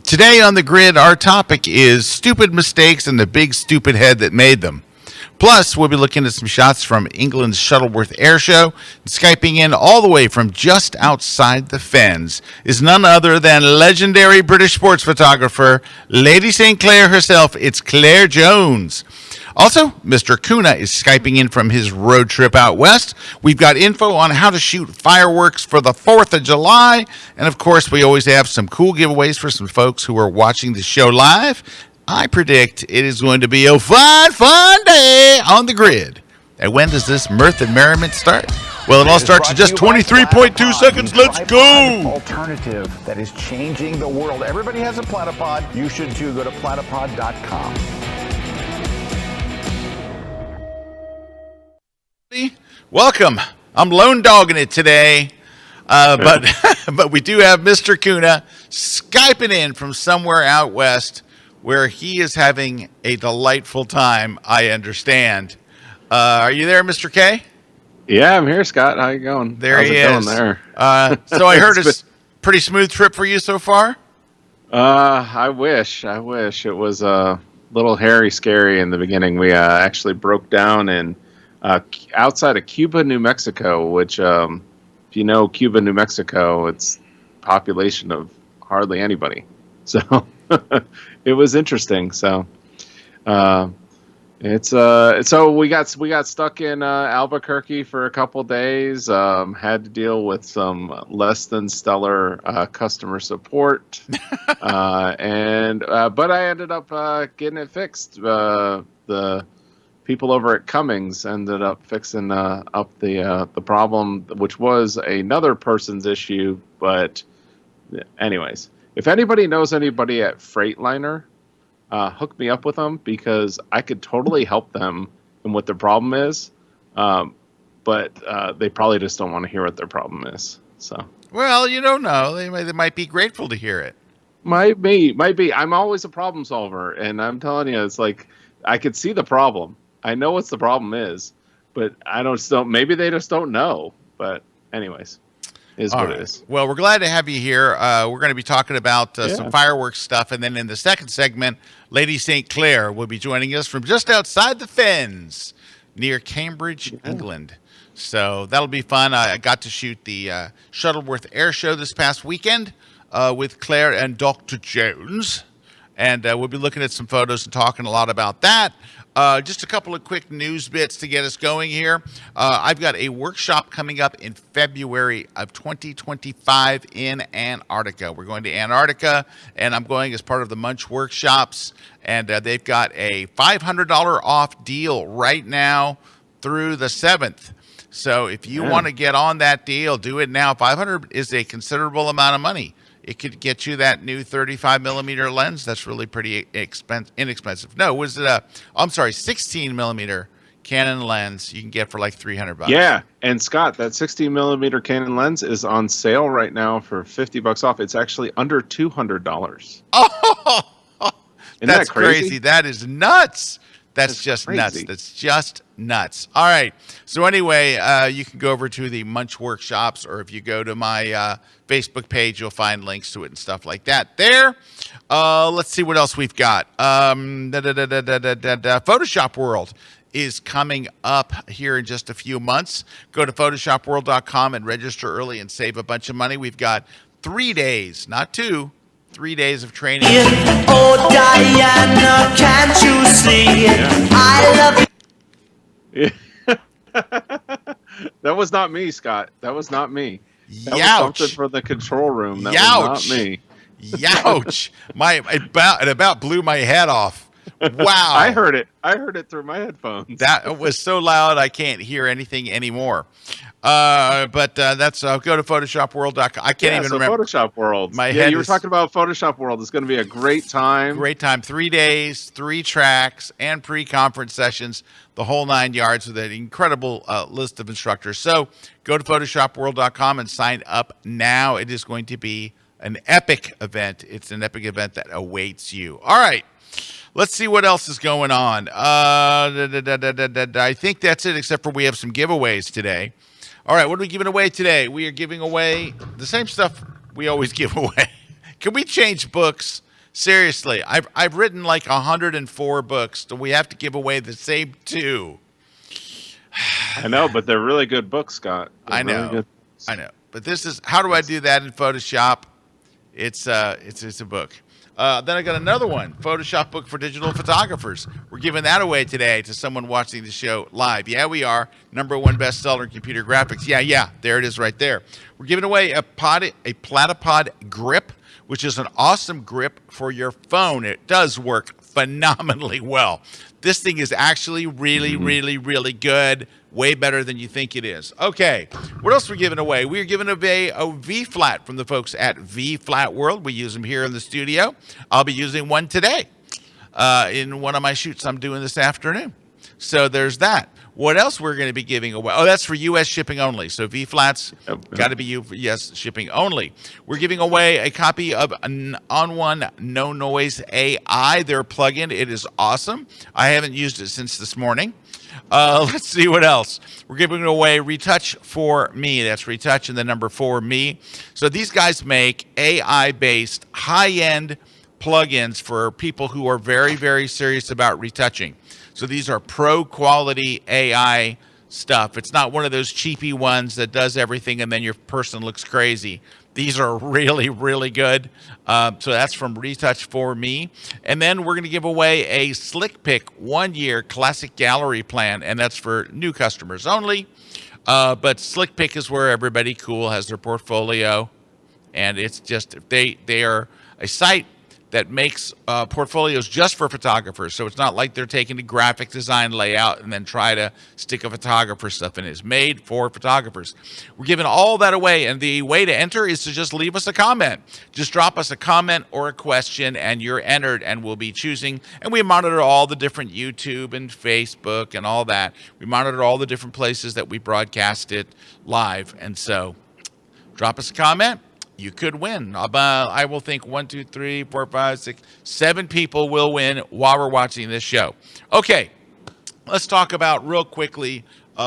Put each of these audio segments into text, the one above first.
Today on the grid, our topic is stupid mistakes and the big stupid head that made them. Plus, we'll be looking at some shots from England's Shuttleworth Airshow. Skyping in all the way from just outside the fens is none other than legendary British sports photographer, Lady St. Clair herself. It's Claire Jones. Also, Mr. Kuna is Skyping in from his road trip out west. We've got info on how to shoot fireworks for the 4th of July. And of course, we always have some cool giveaways for some folks who are watching the show live. I predict it is going to be a fun day on the grid. And when does this mirth and merriment start? Well, it all starts in just 23.2 seconds. Let's go! Alternative that is changing the world. Everybody has a platypod. You should too. Go to platypod.com. Welcome. I'm lone dogging it today, but we do have Mr. Kuna Skyping in from somewhere out west where he is having a delightful time, I understand. Are you there, Mr. K? Yeah, I'm here, Scott. How you going? There How's he it is. Going there? So I heard it's a pretty smooth trip for you so far? I wish. It was a little hairy, scary in the beginning. We actually broke down in outside of Cuba, New Mexico, which, if you know Cuba, New Mexico, it's population of hardly anybody. So it was interesting. So so we got stuck in Albuquerque for a couple days. Had to deal with some less than stellar customer support, but I ended up getting it fixed. The people over at Cummings ended up fixing up the problem, which was another person's issue. But anyways, if anybody knows anybody at Freightliner, hook me up with them because I could totally help them in what their problem is. But they probably just don't want to hear what their problem is. So, well, you don't know. They might be grateful to hear it. Might be. I'm always a problem solver, and I'm telling you, it's like I could see the problem. I know what the problem is, but maybe they just don't know. But anyways, is what it is. Well, we're glad to have you here. We're going to be talking about some fireworks stuff. And then in the second segment, Lady St. Clair will be joining us from just outside the fens near Cambridge, England. So that'll be fun. I got to shoot the Shuttleworth Air Show this past weekend with Claire and Dr. Jones. And we'll be looking at some photos and talking a lot about that. Just a couple of quick news bits to get us going here. I've got a workshop coming up in February of 2025 in Antarctica. We're going to Antarctica, and I'm going as part of the Munch Workshops. And they've got a $500 off deal right now through the 7th. So if you want to get on that deal, do it now. $500 is a considerable amount of money. It could get you that new 35 millimeter lens. That's really pretty inexpensive. No, was it 16 millimeter Canon lens you can get for like $300. Yeah, and Scott, that 16 millimeter Canon lens is on sale right now for $50 off. It's actually under $200. Oh, that's that crazy? That is nuts. That's just crazy. Nuts. That's just nuts. All right. So anyway, you can go over to the Munch Workshops, or if you go to my Facebook page, you'll find links to it and stuff like that there. Let's see what else we've got. Photoshop World is coming up here in just a few months. Go to photoshopworld.com and register early and save a bunch of money. We've got 3 days, not 2. 3 days of training. Oh, Diana, can't you see? I love you. That was not me, Scott. That was not me. That Youch. was something for the control room. That was not me. Youch. It about blew my head off. Wow. I heard it. I heard it through my headphones. That was so loud I can't hear anything anymore. But that's go to photoshopworld.com. I can't even remember. Photoshop World. You were talking about Photoshop World. It's going to be a great time. Great time. 3 days, 3 tracks, and pre-conference sessions, the whole 9 yards with an incredible list of instructors. So go to photoshopworld.com and sign up now. It is going to be an epic event. It's an epic event that awaits you. All right. Let's see what else is going on. I think that's it, except for we have some giveaways today. All right, what are we giving away today? We are giving away the same stuff we always give away. Can we change books? Seriously, I've written like 104 books. Do we have to give away the same 2? I know, but they're really good books, Scott. They're I know. Really good. I know. But this is, how do I do that in Photoshop? It's a book. Then I got another one, Photoshop book for digital photographers. We're giving that away today to someone watching the show live. Yeah, we are. #1 bestseller in computer graphics. Yeah. There it is right there. We're giving away a Platypod grip, which is an awesome grip for your phone. It does work phenomenally well. This thing is actually really, really, really good. Way better than you think it is. Okay, what else are we giving away? We're giving away a V-Flat from the folks at V-Flat World. We use them here in the studio. I'll be using one today in one of my shoots I'm doing this afternoon. So there's that. What else we're going to be giving away? Oh, that's for U.S. shipping only. So V-Flats got to be U.S. shipping only. We're giving away a copy of an On1 No Noise AI, their plugin. It is awesome. I haven't used it since this morning. Let's see what else. We're giving away Retouch for Me. That's Retouch and the number 4 Me. So these guys make AI-based high-end plugins for people who are very, very serious about retouching. So these are pro quality AI stuff. It's not one of those cheapy ones that does everything and then your person looks crazy. These are really, really good. So that's from Retouch for Me. And then we're going to give away a Slick Pick 1-year classic gallery plan, and that's for new customers only. But Slick Pick is where everybody cool has their portfolio, and it's just they are a site that makes portfolios just for photographers. So it's not like they're taking the graphic design layout and then try to stick a photographer stuff in. It's made for photographers. We're giving all that away, and the way to enter is to just leave us a comment. Just drop us a comment or a question, and you're entered, and we'll be choosing. And we monitor all the different YouTube and Facebook and all that. We monitor all the different places that we broadcast it live. And so drop us a comment. You could win. I will think 1, 2, 3, 4, 5, 6, 7 people will win while we're watching this show. Okay, let's talk about real quickly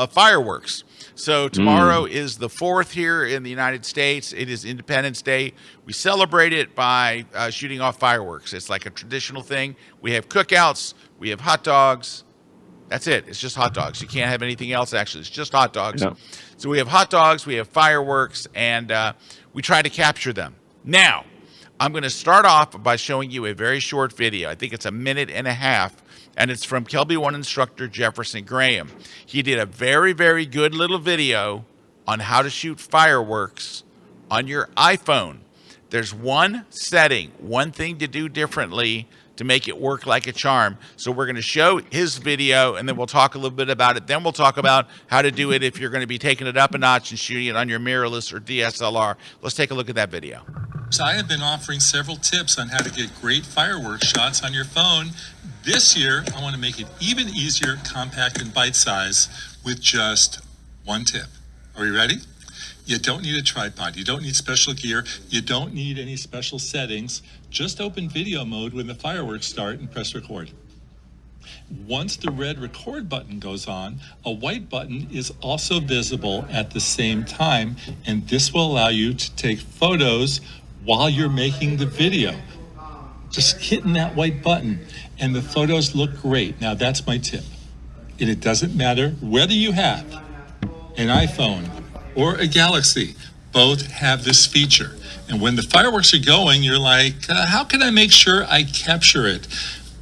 fireworks. So tomorrow is the 4th here in the United States. It is Independence Day. We celebrate it by shooting off fireworks. It's like a traditional thing. We have cookouts. We have hot dogs. That's it. It's just hot dogs. You can't have anything else, actually. It's just hot dogs. No. So we have hot dogs, we have fireworks, and we try to capture them. Now, I'm going to start off by showing you a very short video. I think it's 1.5 minutes, and it's from Kelby 1 instructor Jefferson Graham. He did a very, very good little video on how to shoot fireworks on your iPhone. There's one setting, one thing to do differently to make it work like a charm. So we're going to show his video, and then we'll talk a little bit about it. Then we'll talk about how to do it if you're going to be taking it up a notch and shooting it on your mirrorless or DSLR. Let's take a look at that video. So I have been offering several tips on how to get great fireworks shots on your phone. This year, I want to make it even easier, compact, and bite-size with just one tip. Are we ready? You don't need a tripod. You don't need special gear. You don't need any special settings. Just open video mode when the fireworks start and press record. Once the red record button goes on, a white button is also visible at the same time, and this will allow you to take photos while you're making the video. Just hitting that white button, and the photos look great. Now that's my tip. And it doesn't matter whether you have an iPhone or a Galaxy, both have this feature. And when the fireworks are going, you're like, how can I make sure I capture it?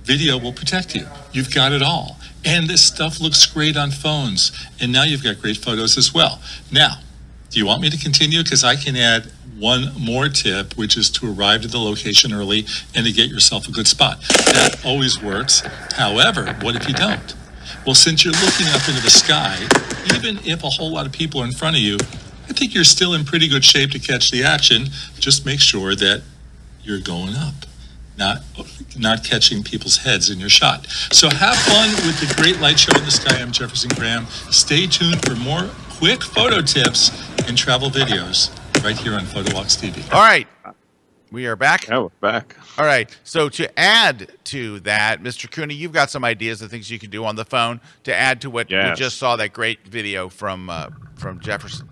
Video will protect you. You've got it all. And this stuff looks great on phones. And now you've got great photos as well. Now, do you want me to continue? Because I can add one more tip, which is to arrive to the location early and to get yourself a good spot. That always works. However, what if you don't? Well, since you're looking up into the sky, even if a whole lot of people are in front of you, I think you're still in pretty good shape to catch the action. Just make sure that you're going up, not catching people's heads in your shot. So have fun with the great light show in the sky. I'm Jefferson Graham. Stay tuned for more quick photo tips and travel videos right here on PhotoWalks TV. All right. We are back. Yeah, we're back. All right. So to add to that, Mr. Cooney, you've got some ideas of things you can do on the phone to add to what we just saw, that great video from Jefferson.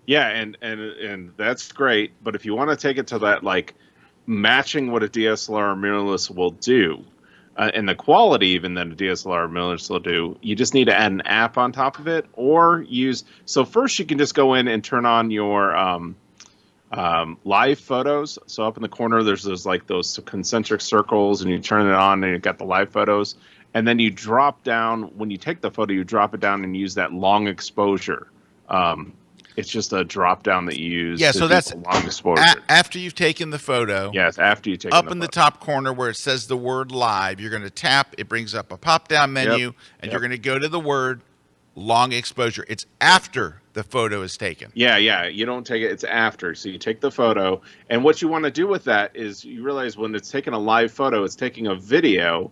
Yeah, and that's great. But if you want to take it to that like matching what a DSLR mirrorless will do, and the quality even that a DSLR mirrorless will do, you just need to add an app on top of it, or use. So first, you can just go in and turn on your live photos. So up in the corner, there's those concentric circles, and you turn it on, and you've got the live photos. And then you drop down, when you take the photo, you drop it down and use that long exposure. It's just a drop down that you use. Yeah, so that's long exposure. After you've taken the photo. Yes, after you take up in the top corner where it says the word live, you're going to tap. It brings up a pop-down menu, and you're going to go to the word long exposure. It's after the photo is taken. Yeah. You don't take it. It's after. So you take the photo, and what you want to do with that is you realize when it's taking a live photo, it's taking a video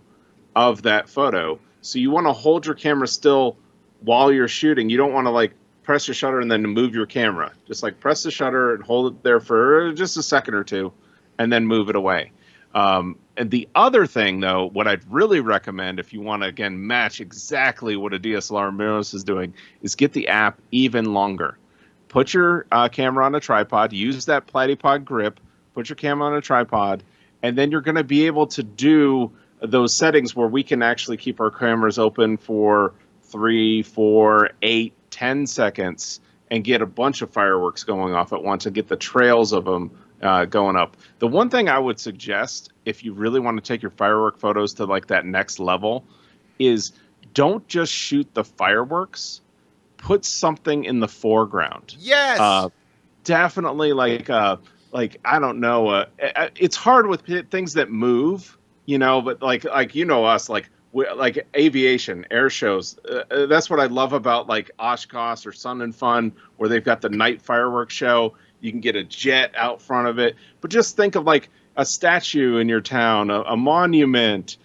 of that photo. So you want to hold your camera still while you're shooting. You don't want to press your shutter and then move your camera. Just press the shutter and hold it there for just a second or two, and then move it away. And the other thing, though, what I'd really recommend if you want to, again, match exactly what a DSLR mirrorless is doing, is get the app even longer. Put your camera on a tripod, use that Platypod grip, put your camera on a tripod, and then you're going to be able to do those settings where we can actually keep our cameras open for 3, 4, 8, 10 seconds and get a bunch of fireworks going off at once and get the trails of them going up. The one thing I would suggest, if you really want to take your firework photos to that next level, is don't just shoot the fireworks. Put something in the foreground. Yes. Definitely I don't know. It's hard with things that move, but us, aviation, air shows. That's what I love about Oshkosh or Sun and Fun, where they've got the night fireworks show. You can get a jet out front of it. But just think of a statue in your town, a monument.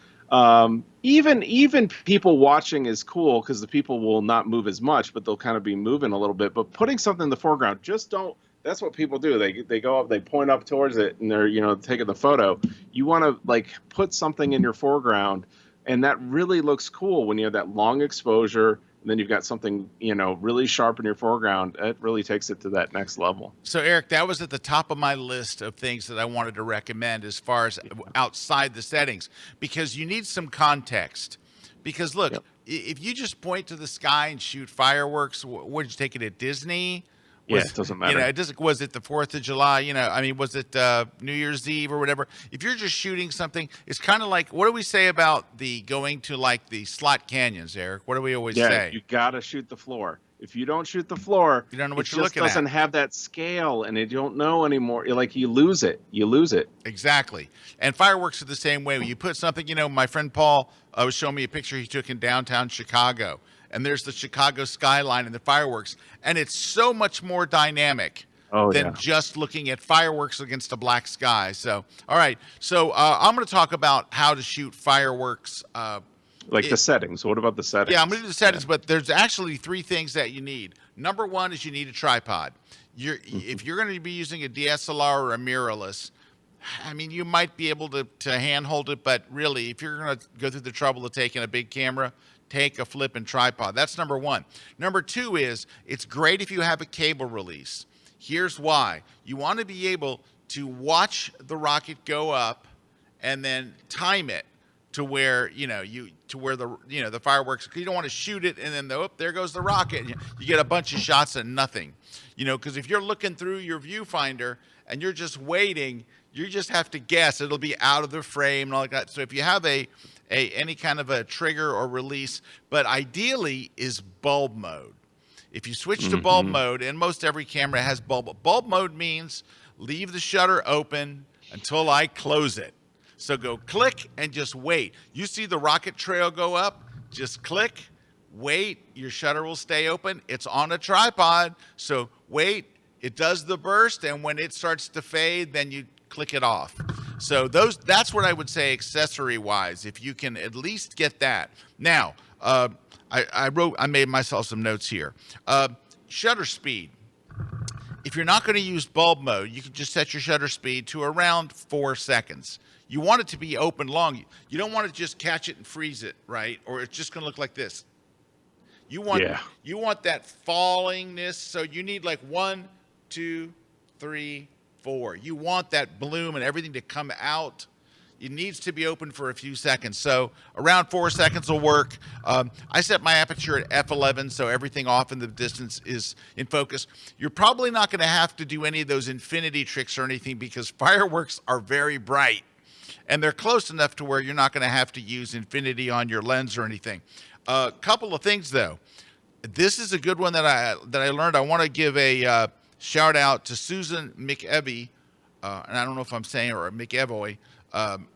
Even people watching is cool because the people will not move as much, but they'll kind of be moving a little bit. But putting something in the foreground, just don't. That's what people do. They go up, they point up towards it, and they're taking the photo. You want to put something in your foreground, and that really looks cool when you have that long exposure. And then you've got something really sharp in your foreground. It really takes it to that next level. So Eric, that was at the top of my list of things that I wanted to recommend as far as outside the settings, because you need some context. Because look, if you just point to the sky and shoot fireworks, what did you take it at Disney? It doesn't matter. It doesn't. Was it the 4th of July? Was it New Year's Eve or whatever? If you're just shooting something, it's kind of like, what do we say about the going to the slot canyons, Eric? What do we always say? You gotta shoot the floor. If you don't shoot the floor, you don't know what you're looking at. It doesn't have that scale, and you don't know anymore. You lose it. You lose it. Exactly. And fireworks are the same way. When you put something, my friend Paul was showing me a picture he took in downtown Chicago. And there's the Chicago skyline and the fireworks. And it's so much more dynamic than just looking at fireworks against a black sky. So, all right. So I'm going to talk about how to shoot fireworks. The settings. What about the settings? Yeah, I'm going to do the settings, but there's actually 3 things that you need. Number 1 is you need a tripod. If you're going to be using a DSLR or a mirrorless, you might be able to handhold it, but really, if you're going to go through the trouble of taking a big camera, take a flipping tripod. That's number 1. Number 2 is it's great if you have a cable release. Here's why. You want to be able to watch the rocket go up and then time it to where the fireworks. You don't want to shoot it and then there goes the rocket. You get a bunch of shots and nothing. Because if you're looking through your viewfinder and you're just waiting, you just have to guess. It'll be out of the frame and all like that. So if you have any kind of a trigger or release, but ideally is bulb mode. If you switch to bulb mode, and most every camera has bulb mode means leave the shutter open until I close it. So go click and just wait. You see the rocket trail go up, just click, wait, your shutter will stay open. It's on a tripod, so wait, it does the burst, and when it starts to fade, then you click it off. So that's what I would say accessory-wise, if you can at least get that. Now, I made myself some notes here. Shutter speed. If you're not going to use bulb mode, you can just set your shutter speed to around 4 seconds. You want it to be open long. You don't want to just catch it and freeze it, right? Or it's just going to look like this. You want that fallingness, so you need 1, 2, 3, before. You want that bloom and everything to come out. It needs to be open for a few seconds. So around 4 seconds will work. I set my aperture at f11, so everything off in the distance is in focus. You're probably not going to have to do any of those infinity tricks or anything because fireworks are very bright. And they're close enough to where you're not going to have to use infinity on your lens or anything. A couple of things, though. This is a good one that I learned. I want to give a shout out to Susan McEvey, and I don't know if I'm saying her, or McEvoy.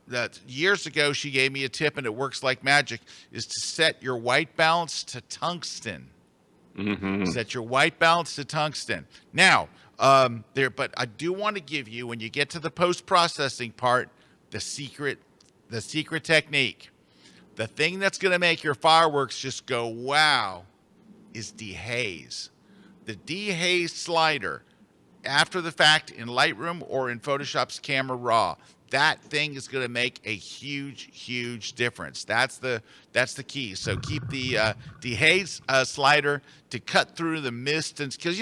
That years ago she gave me a tip, and it works like magic, is to set your white balance to tungsten. Mm-hmm. Set your white balance to tungsten. Now, but I do want to give you, when you get to the post-processing part, the secret technique. The thing that's going to make your fireworks just go wow is dehaze. The dehaze slider, after the fact in Lightroom or in Photoshop's Camera Raw, that thing is going to make a huge difference. That's the key. So keep the dehaze slider to cut through the mist, and because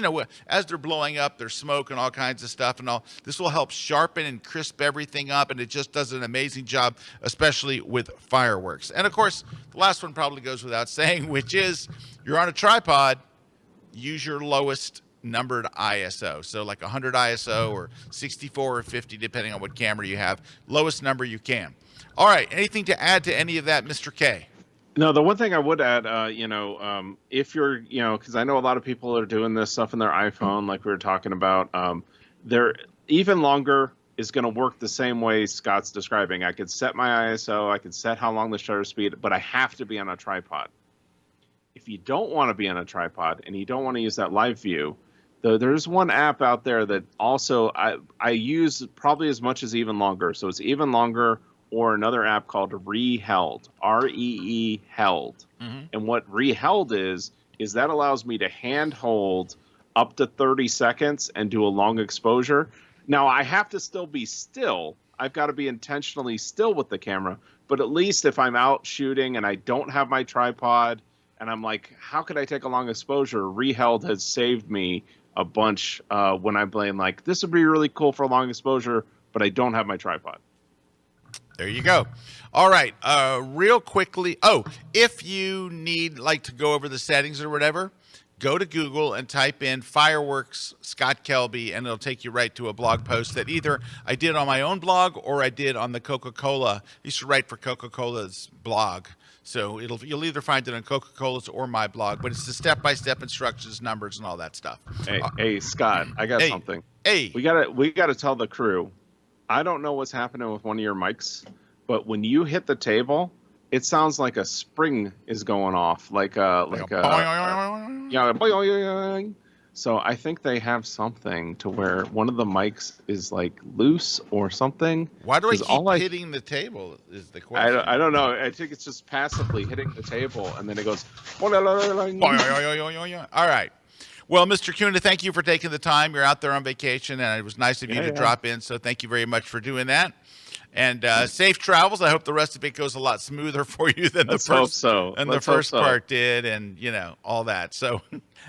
as they're blowing up, there's smoke and all kinds of stuff and all. This will help sharpen and crisp everything up, and it just does an amazing job, especially with fireworks. And of course, the last one probably goes without saying, which is you're on a tripod, use your lowest numbered ISO. So like 100 ISO or 64 or 50, depending on what camera you have. Lowest number you can. All right. Anything to add to any of that, Mr. K? No, the one thing I would add, if you're, because I know a lot of people are doing this stuff in their iPhone, like we were talking about, they're even longer is going to work the same way Scott's describing. I could set my ISO, I could set how long the shutter speed, but I have to be on a tripod. If you don't want to be on a tripod and you don't want to use that live view, there's one app out there that also I use probably as much as Even Longer. So it's Even Longer, or another app called Reheld, R-E-E Held. Mm-hmm. And what Reheld is that allows me to hand hold up to 30 seconds and do a long exposure. Now, I have to still be still. I've got to be intentionally still with the camera. But at least if I'm out shooting and I don't have my tripod and I'm like, how could I take a long exposure? Reheld has saved me a bunch when I'm playing like, this would be really cool for a long exposure, but I don't have my tripod. There you go. All right. Real quickly. Oh, if you need to go over the settings or whatever, go to Google and type in fireworks Scott Kelby, and it'll take you right to a blog post that either I did on my own blog or I did on the Coca-Cola. I used to write for Coca-Cola's blog. So you'll either find it on Coca-Cola's or my blog, but it's the step-by-step instructions, numbers, and all that stuff. Hey, Scott, I got something. Hey, we gotta tell the crew. I don't know what's happening with one of your mics, but when you hit the table, it sounds like a spring is going off, So I think they have something to where one of the mics is like loose or something. Why do I keep hitting the table is the question. I don't know. I think it's just passively hitting the table, and then it goes. All right. Well, Mr. Kuna, thank you for taking the time. You're out there on vacation, and it was nice of you to drop in, so thank you very much for doing that. And safe travels. I hope the rest of it goes a lot smoother for you than the first part did, and all that. So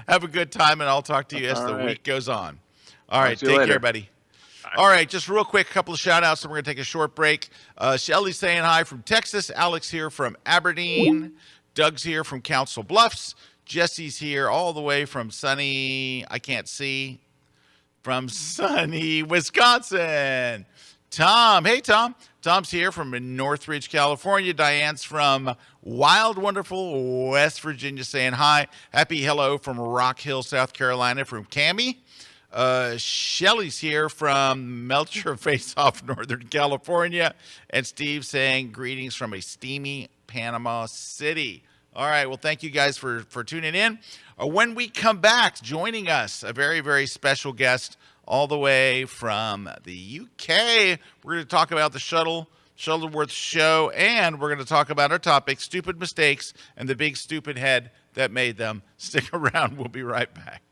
have a good time, and I'll talk to you as the week goes on. All right, take care, buddy. Bye. All right, just real quick, a couple of shout outs, and we're going to take a short break. Shelly's saying hi from Texas. Alex here from Aberdeen. Doug's here from Council Bluffs. Jesse's here all the way from sunny Wisconsin. Tom. Hey, Tom. Tom's here from Northridge, California. Diane's from wild, wonderful West Virginia saying hi. Happy hello from Rock Hill, South Carolina from Cammie. Shelly's here from Melcher Face Off, Northern California. And Steve saying greetings from a steamy Panama City. All right. Well, thank you guys for tuning in. When we come back, joining us, a very, very special guest all the way from the UK. We're going to talk about the Shuttleworth show, and we're going to talk about our topic, stupid mistakes and the big stupid head that made them. Stick around. We'll be right back.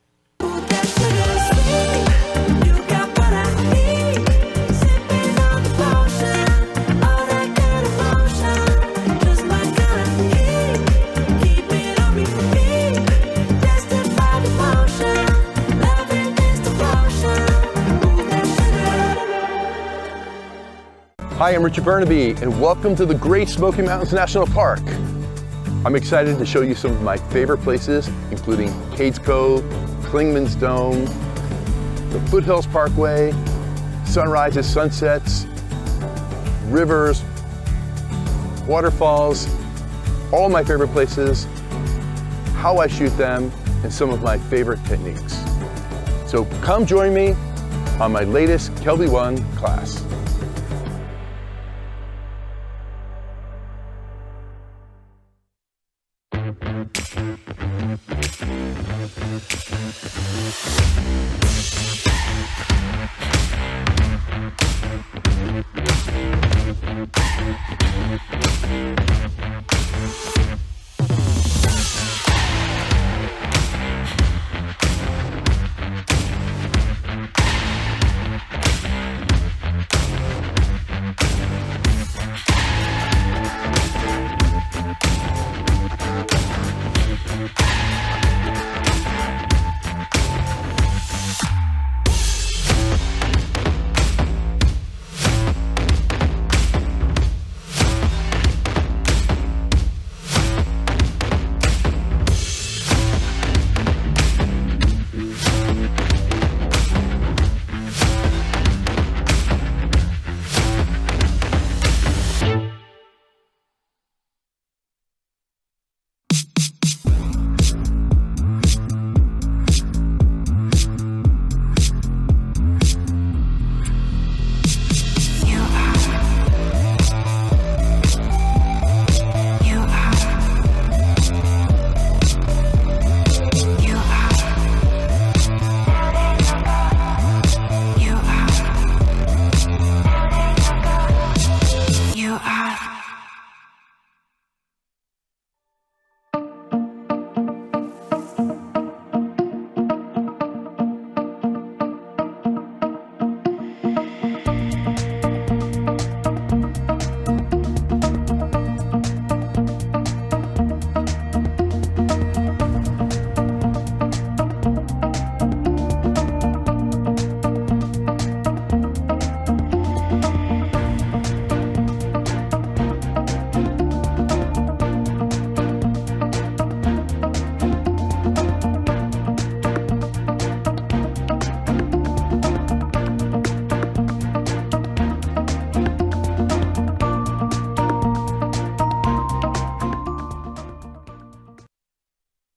Hi, I'm Richard Burnaby, and welcome to the Great Smoky Mountains National Park. I'm excited to show you some of my favorite places, including Cades Cove, Klingman's Dome, the Foothills Parkway, sunrises, sunsets, rivers, waterfalls, all my favorite places, how I shoot them, and some of my favorite techniques. So come join me on my latest Kelby 1 class.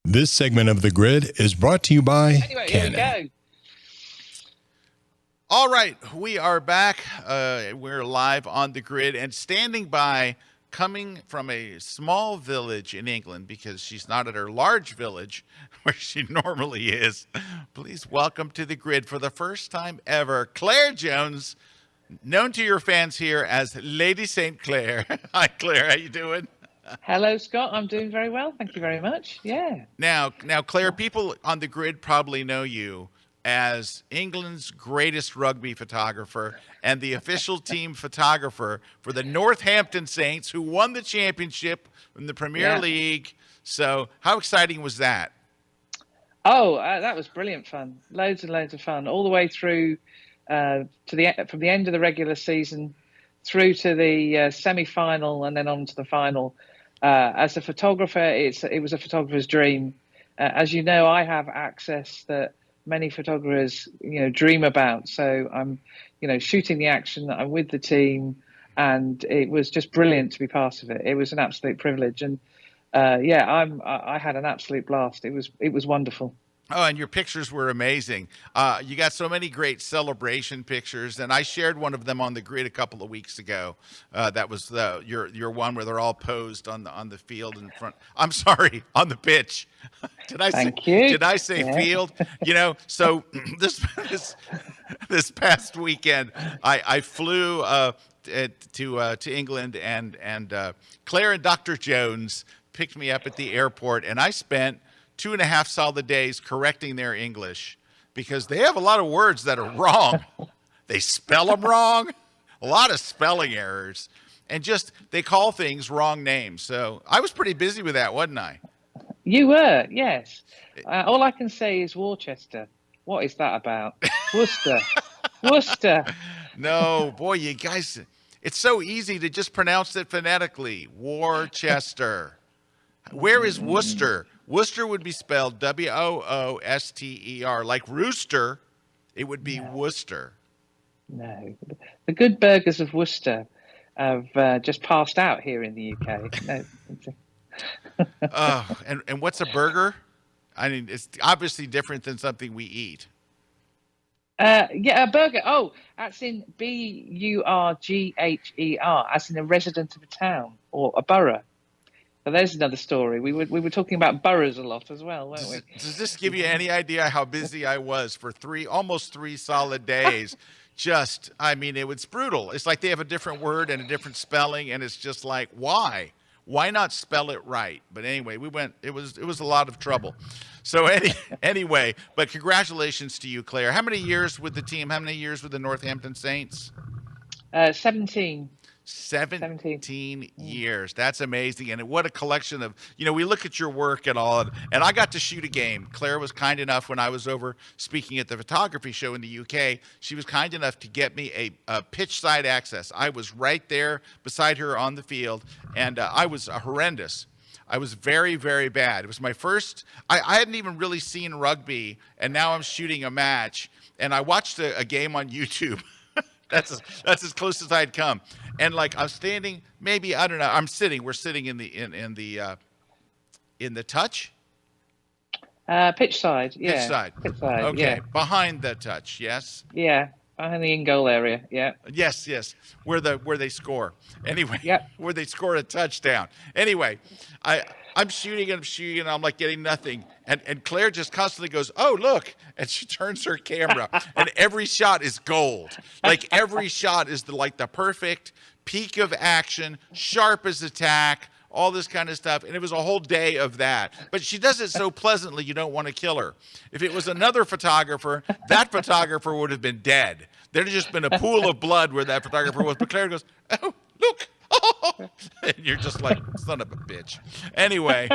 This segment of The Grid is brought to you by Canon. Here we go. All right, we are back. We're live on The Grid, and standing by, coming from a small village in England, because she's not at her large village where she normally is. Please welcome to The Grid for the first time ever, Claire Jones, known to your fans here as Lady St. Clair. Hi, Claire. How you doing? Hello, Scott. I'm doing very well. Thank you very much. Yeah. Now, Claire, people on The Grid probably know you as England's greatest rugby photographer and the official team photographer for the Northampton Saints, who won the championship in the Premier League. So how exciting was that? Oh, that was brilliant fun. Loads and loads of fun all the way through from the end of the regular season through to the semi-final and then on to the final. As a photographer, it was a photographer's dream. As you know, I have access that many photographers, dream about. So I'm, shooting the action. I'm with the team, and it was just brilliant to be part of it. It was an absolute privilege, and I had an absolute blast. It was wonderful. Oh, and your pictures were amazing. You got so many great celebration pictures, and I shared one of them on The Grid a couple of weeks ago. That was your one where they're all posed on the field in front. I'm sorry, on the pitch. Did I say field? So this past weekend, I flew to England, and Claire and Dr. Jones picked me up at the airport, and I spent 2.5 solid days correcting their English, because they have a lot of words that are wrong. They spell them wrong, a lot of spelling errors, and just they call things wrong names. So I was pretty busy with that, wasn't I? You were, yes. All I can say is Worcester. What is that about? Worcester. Worcester. No, boy, you guys, It's so easy to just pronounce it phonetically. Worcester. Where is Worcester? Worcester would be spelled Wooster. Like rooster, it would be Worcester. No. The good burgers of Worcester have just passed out here in the UK. No. And what's a burger? I mean, it's obviously different than something we eat. A burger. Oh, that's in Burgher, as in a resident of a town or a borough. So there's another story. We were talking about boroughs a lot as well, weren't we? Does this give you any idea how busy I was for almost three solid days? It was brutal. It's like they have a different word and a different spelling, and it's just like, why? Why not spell it right? But anyway, it was a lot of trouble. So anyway, but congratulations to you, Claire. How many years with the team? How many years with the Northampton Saints? 17. 17 years. That's amazing. And what a collection of, we look at your work and all, and I got to shoot a game. Claire was kind enough when I was over speaking at the photography show in the UK. She was kind enough to get me a pitch side access. I was right there beside her on the field, and I was horrendous. I was very, very bad. It was my first, I hadn't even really seen rugby, and now I'm shooting a match, and I watched a game on YouTube. That's as close as I'd come. And like I'm standing, maybe I don't know. I'm sitting. We're sitting in the touch. Pitch side. Yeah. Pitch side. Okay. Yeah. Behind the touch. Yes. Yeah. Behind the in goal area. Yeah. Yes. Where they score. Anyway. Yep. Where they score a touchdown. Anyway, I'm shooting and I'm like getting nothing. And Claire just constantly goes, "Oh, look." And she turns her camera and every shot is gold. Like every shot is the perfect peak of action, sharp as attack, all this kind of stuff. And it was a whole day of that. But she does it so pleasantly, you don't want to kill her. If it was another photographer, that photographer would have been dead. There'd have just been a pool of blood where that photographer was. But Claire goes, "Oh, look." Oh. And you're just like, son of a bitch. Anyway,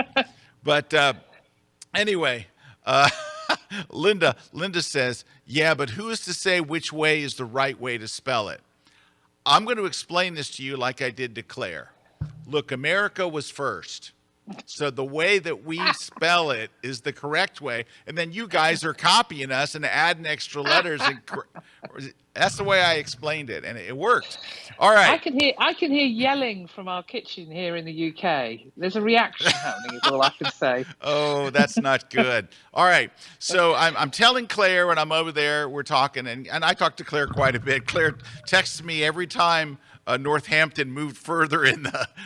Linda says, "Yeah, but who is to say which way is the right way to spell it?" I'm going to explain this to you like I did to Claire. Look, America was first. So the way that we spell it is the correct way. And then you guys are copying us and adding extra letters. That's the way I explained it. And it worked. All right. I can hear yelling from our kitchen here in the UK. There's a reaction happening is all I can say. Oh, that's not good. All right. So I'm telling Claire when I'm over there, we're talking. And I talk to Claire quite a bit. Claire texts me every time Northampton moved further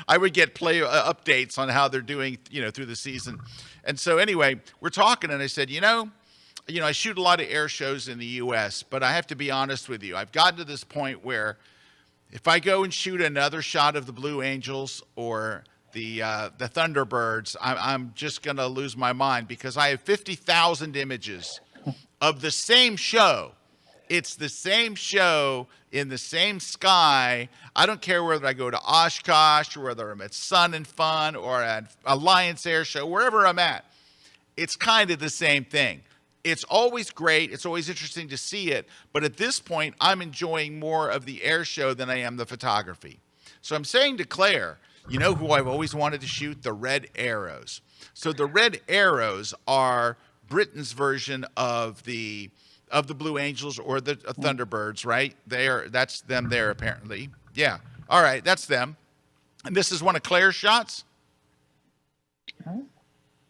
I would get play updates on how they're doing, through the season. And so anyway, we're talking and I said, I shoot a lot of air shows in the U.S., but I have to be honest with you. I've gotten to this point where if I go and shoot another shot of the Blue Angels or the Thunderbirds, I'm just going to lose my mind because I have 50,000 images of the same show. It's the same show in the same sky. I don't care whether I go to Oshkosh or whether I'm at Sun and Fun or at Alliance Air Show, wherever I'm at. It's kind of the same thing. It's always great. It's always interesting to see it. But at this point, I'm enjoying more of the air show than I am the photography. So I'm saying to Claire, you know who I've always wanted to shoot? The Red Arrows. So the Red Arrows are Britain's version of the Blue Angels or the Thunderbirds, right? That's them there apparently. Yeah. All right, that's them. And this is one of Claire's shots?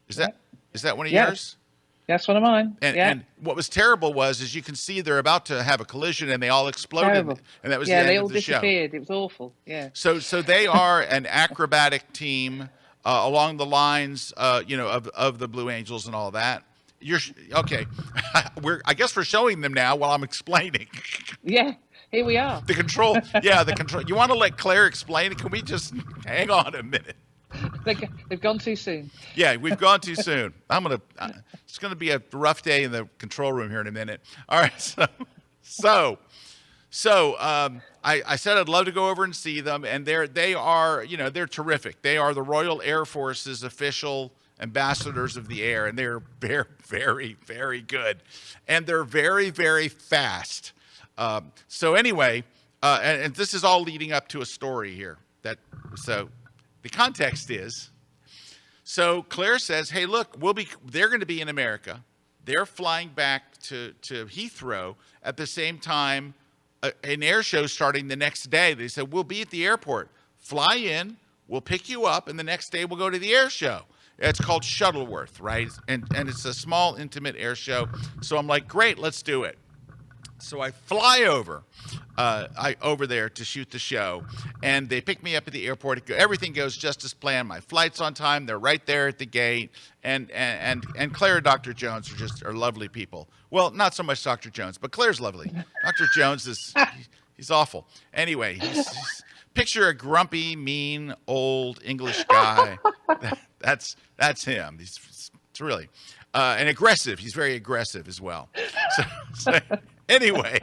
Is that one of yours? That's one of mine. And what was terrible is you can see they're about to have a collision and they all exploded. Terrible. And that was the end of the show. Yeah, they all disappeared. It was awful. Yeah. So they are an acrobatic team along the lines, of the Blue Angels and all that. You're okay. I guess we're showing them now while I'm explaining. Yeah, here we are. The control. You want to let Claire explain it? Can we just hang on a minute? They've gone too soon. Yeah, we've gone too soon. It's gonna be a rough day in the control room here in a minute. All right. So I said I'd love to go over and see them, and they're terrific. They are the Royal Air Force's official ambassadors of the air, and they're very, very, very good, and they're very, very fast. So anyway, and this is all leading up to a story here. So the context is, so Claire says, hey, look, they're going to be in America. They're flying back to Heathrow at the same time an air show starting the next day. They said, we'll be at the airport. Fly in, we'll pick you up, and the next day we'll go to the air show. It's called Shuttleworth, right? And it's a small, intimate air show. So I'm like, great, let's do it. So I fly over there to shoot the show, and they pick me up at the airport. Everything goes just as planned. My flight's on time. They're right there at the gate. And Claire and Dr. Jones are lovely people. Well, not so much Dr. Jones, but Claire's lovely. Dr. Jones he's awful. Anyway, picture a grumpy, mean, old English guy. That's him. It's really and aggressive. He's very aggressive as well. So anyway,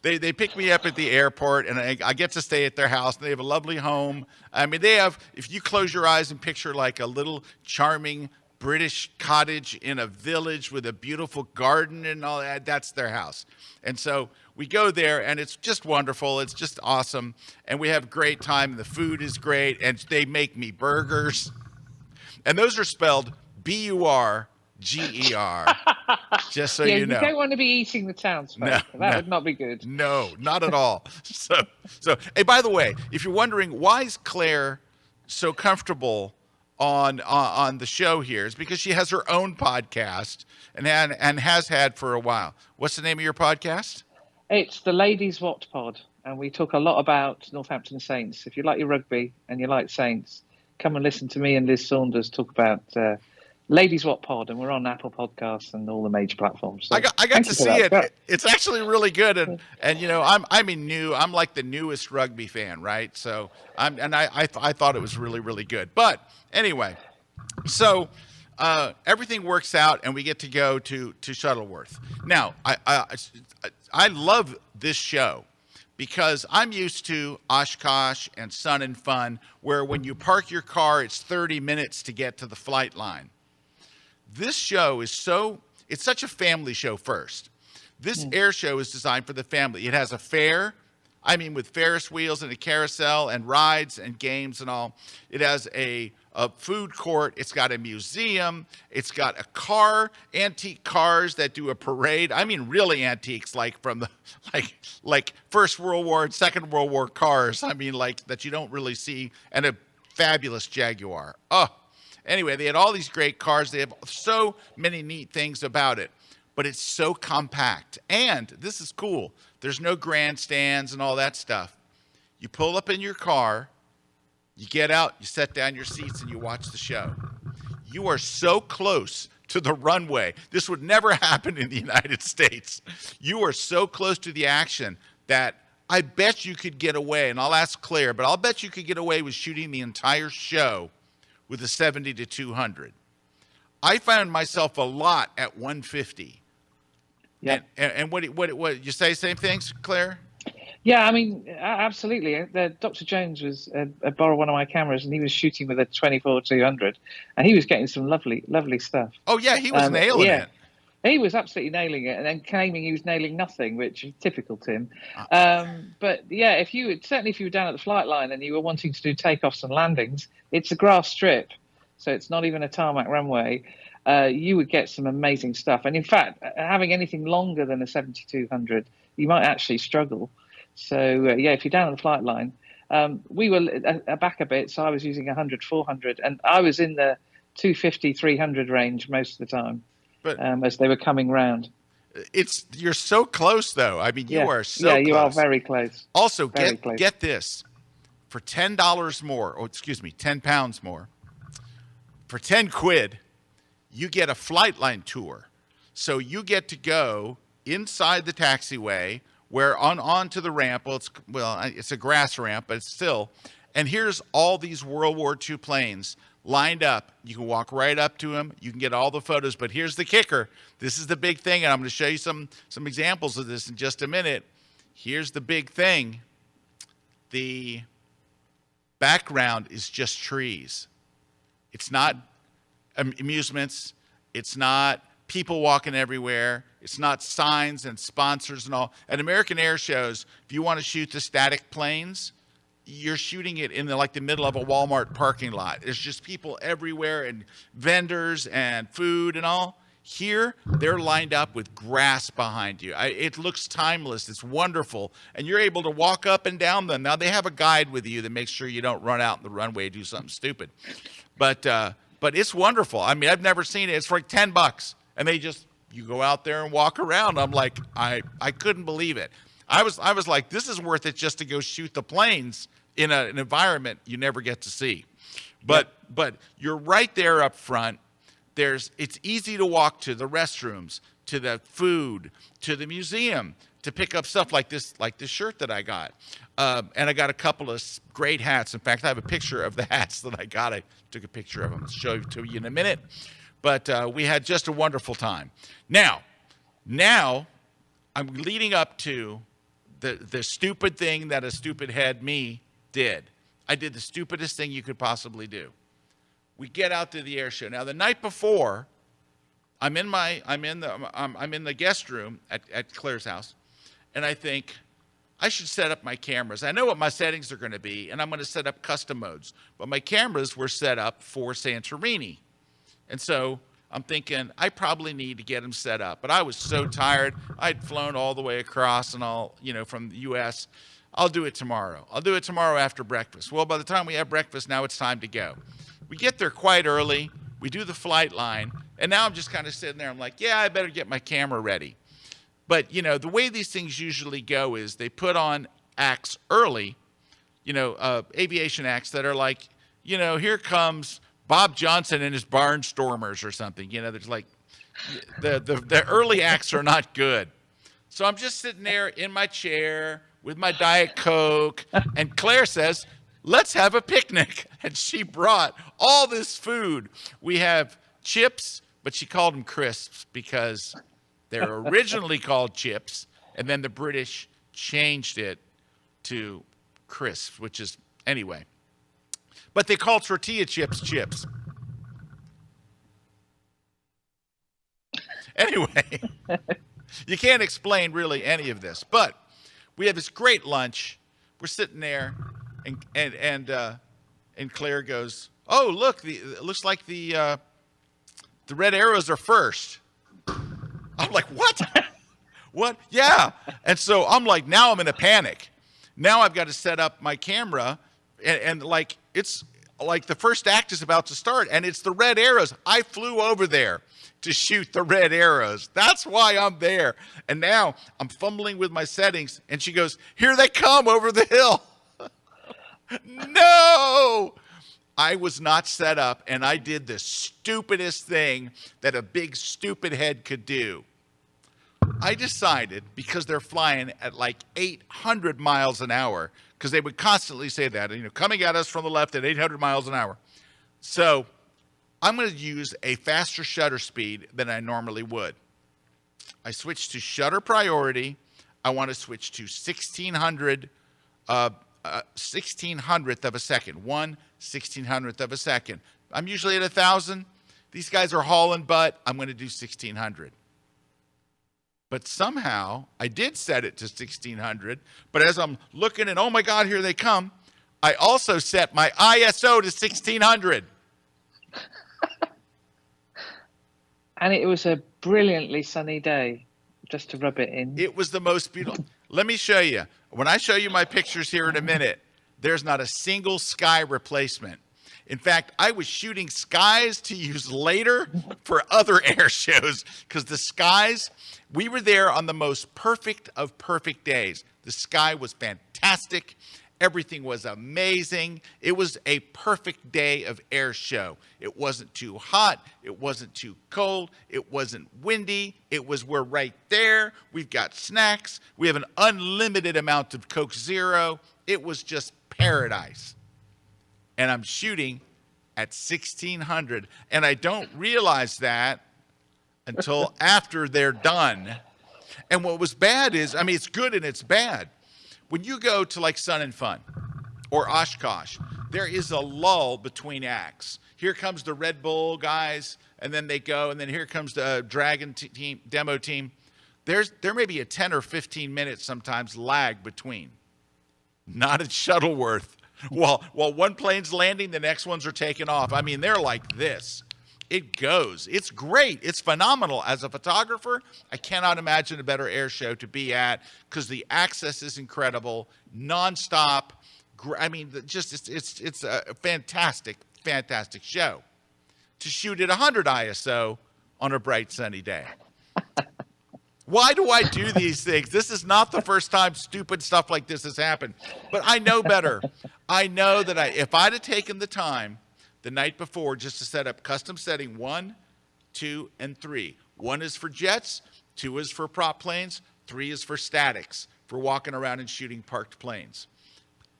they pick me up at the airport, and I get to stay at their house. They have a lovely home. I mean, they have, if you close your eyes and picture like a little charming British cottage in a village with a beautiful garden and all that, that's their house. And so we go there, and it's just wonderful. It's just awesome. And we have a great time. The food is great, and they make me burgers. And those are spelled Burger. Just so you know. You don't want to be eating the townsfolk. That would not be good. No, not at all. So hey, by the way, if you're wondering why is Claire so comfortable on the show here, is because she has her own podcast and has had for a while. What's the name of your podcast? It's the Ladies What Pod, and we talk a lot about Northampton Saints. If you like your rugby and you like Saints, come and listen to me and Liz Saunders talk about Ladies What Pod, and we're on Apple Podcasts and all the major platforms. So I got to see it. It's actually really good, and you know, I'm like the newest rugby fan, right? So I thought it was really, really good. But anyway, so everything works out, and we get to go to Shuttleworth. Now, I love this show because I'm used to Oshkosh and Sun and Fun, where when you park your car, it's 30 minutes to get to the flight line. This show is it's such a family show first. This air show is designed for the family. It has a fair, with Ferris wheels and a carousel and rides and games and all. It has a food court. It's got a museum. It's got antique cars that do a parade. Really antiques, like from the like First World War and Second World War cars. Like that you don't really see, and a fabulous Jaguar. Anyway, they had all these great cars. They have so many neat things about it, but it's so compact. And this is cool. There's no grandstands and all that stuff. You pull up in your car, you get out, you set down your seats, and you watch the show. You are so close to the runway. This would never happen in the United States. You are so close to the action that I bet you could get away, and I'll ask Claire, but I'll bet you could get away with shooting the entire show with a 70 to 200. I found myself a lot at 150. Yeah. And what you say same things, Claire? Yeah, absolutely. Dr. Jones was borrowed one of my cameras, and he was shooting with a 24-200, and he was getting some lovely, lovely stuff. Oh yeah, he was nailing it. He was absolutely nailing it, and then claiming he was nailing nothing, which is typical Tim. But yeah, if you were down at the flight line and you were wanting to do takeoffs and landings, it's a grass strip, so it's not even a tarmac runway. You would get some amazing stuff, and in fact, having anything longer than a 7200, you might actually struggle. So yeah, if you're down at the flight line, we were back a bit, so I was using 100-400, and I was in the 250-300 range most of the time. But as they were coming round, you're so close though. You are so close. You are very close. Also, get this, for $10 more, £10 more, for 10 quid, you get a flight line tour. So you get to go inside the taxiway, where onto the ramp. It's a grass ramp, but it's still. And here's all these World War II planes lined up. You can walk right up to them. You can get all the photos. But here's the kicker. This is the big thing, and I'm going to show you some examples of this in just a minute. Here's the big thing. The background is just trees. It's not amusements. It's not people walking everywhere. It's not signs and sponsors and all. At American air shows, if you want to shoot the static planes, you're shooting it in the middle of a Walmart parking lot. There's just people everywhere and vendors and food and all. Here, they're lined up with grass behind you. It looks timeless. It's wonderful. And you're able to walk up and down them. Now, they have a guide with you that makes sure you don't run out in the runway and do something stupid. But it's wonderful. I mean, I've never seen it. It's for like $10. And you go out there and walk around. I'm like, I couldn't believe it. I was like, this is worth it just to go shoot the planes in an environment you never get to see. But you're right there up front. It's easy to walk to the restrooms, to the food, to the museum, to pick up stuff like this shirt that I got. And I got a couple of great hats. In fact, I have a picture of the hats that I got. I took a picture of them. I'll show you to you in a minute. But we had just a wonderful time. Now I'm leading up to the stupid thing that a stupid head me did. I did the stupidest thing you could possibly do. We get out to the air show. Now, the night before, I'm in the guest room at Claire's house, and I think I should set up my cameras. I know what my settings are going to be, and I'm going to set up custom modes. But my cameras were set up for Santorini, and so I'm thinking I probably need to get them set up. But I was so tired. I'd flown all the way across and all, from the U.S. I'll do it tomorrow. I'll do it tomorrow after breakfast. Well, by the time we have breakfast, now it's time to go. We get there quite early. We do the flight line. And now I'm just kind of sitting there. I'm like, yeah, I better get my camera ready. But, the way these things usually go is they put on acts early, aviation acts that are like, here comes Bob Johnson and his Barnstormers or something. There's like the early acts are not good. So I'm just sitting there in my chair with my Diet Coke. And Claire says, let's have a picnic. And she brought all this food. We have chips, but she called them crisps because they're originally called chips, and then the British changed it to crisps, which is, anyway. But they call tortilla chips chips. Anyway, you can't explain really any of this, but we have this great lunch. We're sitting there. And Claire goes, oh, look, it looks like the red arrows are first. I'm like, what? What? Yeah. And so I'm like, now I'm in a panic. Now I've got to set up my camera and like, it's like the first act is about to start and it's the red arrows. I flew over there to shoot the red arrows. That's why I'm there. And now I'm fumbling with my settings and she goes, here they come over the hill. No, I was not set up, and I did the stupidest thing that a big stupid head could do. I decided, because they're flying at like 800 miles an hour, because they would constantly say that, coming at us from the left at 800 miles an hour. So I'm going to use a faster shutter speed than I normally would. I switched to shutter priority. I want to switch to 1600th of a second, 1/1600th of a second. I'm usually at 1,000. These guys are hauling butt. I'm going to do 1,600. But somehow I did set it to 1,600. But as I'm looking and, oh my God, here they come, I also set my ISO to 1,600. And it was a brilliantly sunny day, just to rub it in. It was the most beautiful. Let me show you. When I show you my pictures here in a minute, there's not a single sky replacement. In fact, I was shooting skies to use later for other air shows because the skies, we were there on the most perfect of perfect days. The sky was fantastic. Everything was amazing. It was a perfect day of air show. It wasn't too hot. It wasn't too cold. It wasn't windy. We're right there. We've got snacks. We have an unlimited amount of Coke Zero. It was just paradise. And I'm shooting at 1,600. And I don't realize that until after they're done. And what was bad is, it's good and it's bad. When you go to like Sun and Fun or Oshkosh, there is a lull between acts. Here comes the Red Bull guys, and then they go, and then here comes the Dragon team, demo team. there may be a 10 or 15 minutes sometimes lag between. Not at Shuttleworth. While one plane's landing, the next ones are taking off. I mean, they're like this. It goes. It's great. It's phenomenal. As a photographer, I cannot imagine a better air show to be at because the access is incredible, nonstop. I mean, just it's a fantastic show to shoot at 100 ISO on a bright sunny day. Why do I do these things? This is not the first time stupid stuff like this has happened, but I know better. I know that if I'd have taken the time the night before just to set up custom setting 1, 2, and 3. 1 is for jets, 2 is for prop planes, 3 is for statics, for walking around and shooting parked planes.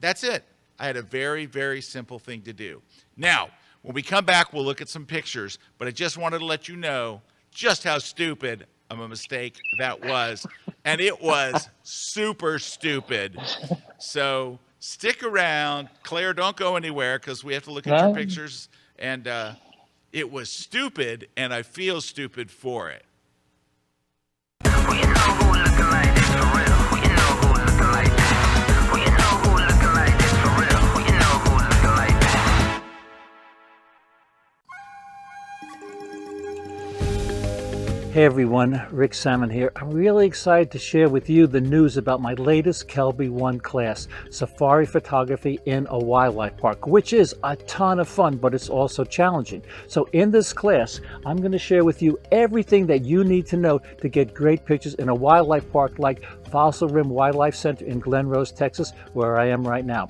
That's it. I had a very, very simple thing to do. Now, when we come back, we'll look at some pictures, but I just wanted to let you know just how stupid of a mistake that was. And it was super stupid. So stick around. Claire, don't go anywhere because we have to look at your pictures. And it was stupid, and I feel stupid for it. Hey everyone, Rick Salmon here. I'm really excited to share with you the news about my latest Kelby 1 class, Safari Photography in a Wildlife Park, which is a ton of fun, but it's also challenging. So in this class, I'm going to share with you everything that you need to know to get great pictures in a wildlife park like Fossil Rim Wildlife Center in Glen Rose, Texas, where I am right now.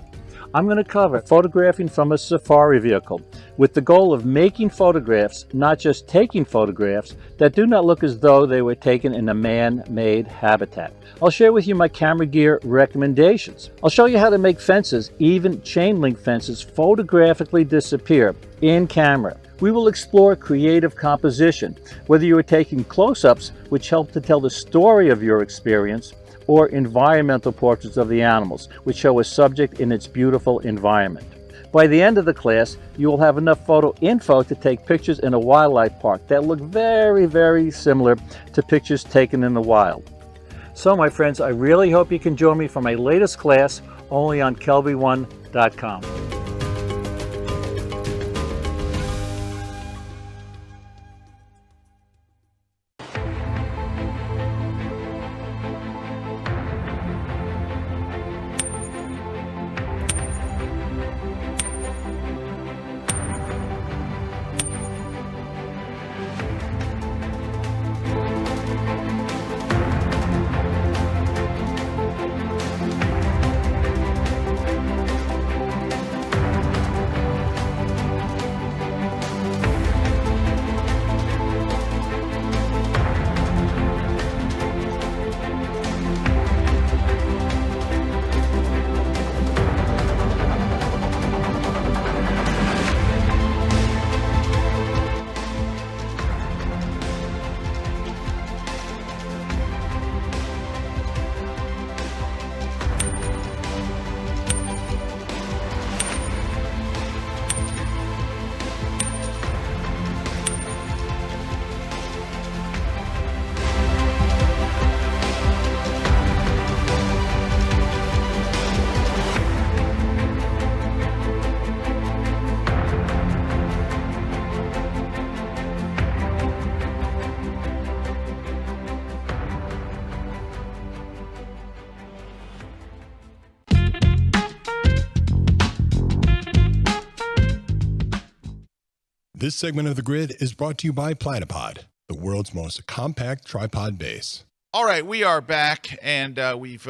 I'm going to cover photographing from a safari vehicle with the goal of making photographs, not just taking photographs, that do not look as though they were taken in a man-made habitat. I'll share with you my camera gear recommendations. I'll show you how to make fences, even chain link fences, photographically disappear in camera. We will explore creative composition, whether you are taking close-ups, which help to tell the story of your experience, or environmental portraits of the animals, which show a subject in its beautiful environment. By the end of the class, you will have enough photo info to take pictures in a wildlife park that look very, very similar to pictures taken in the wild. So my friends, I really hope you can join me for my latest class, only on kelby1.com. This segment of The Grid is brought to you by Platypod, the world's most compact tripod base. All right, we are back, and we've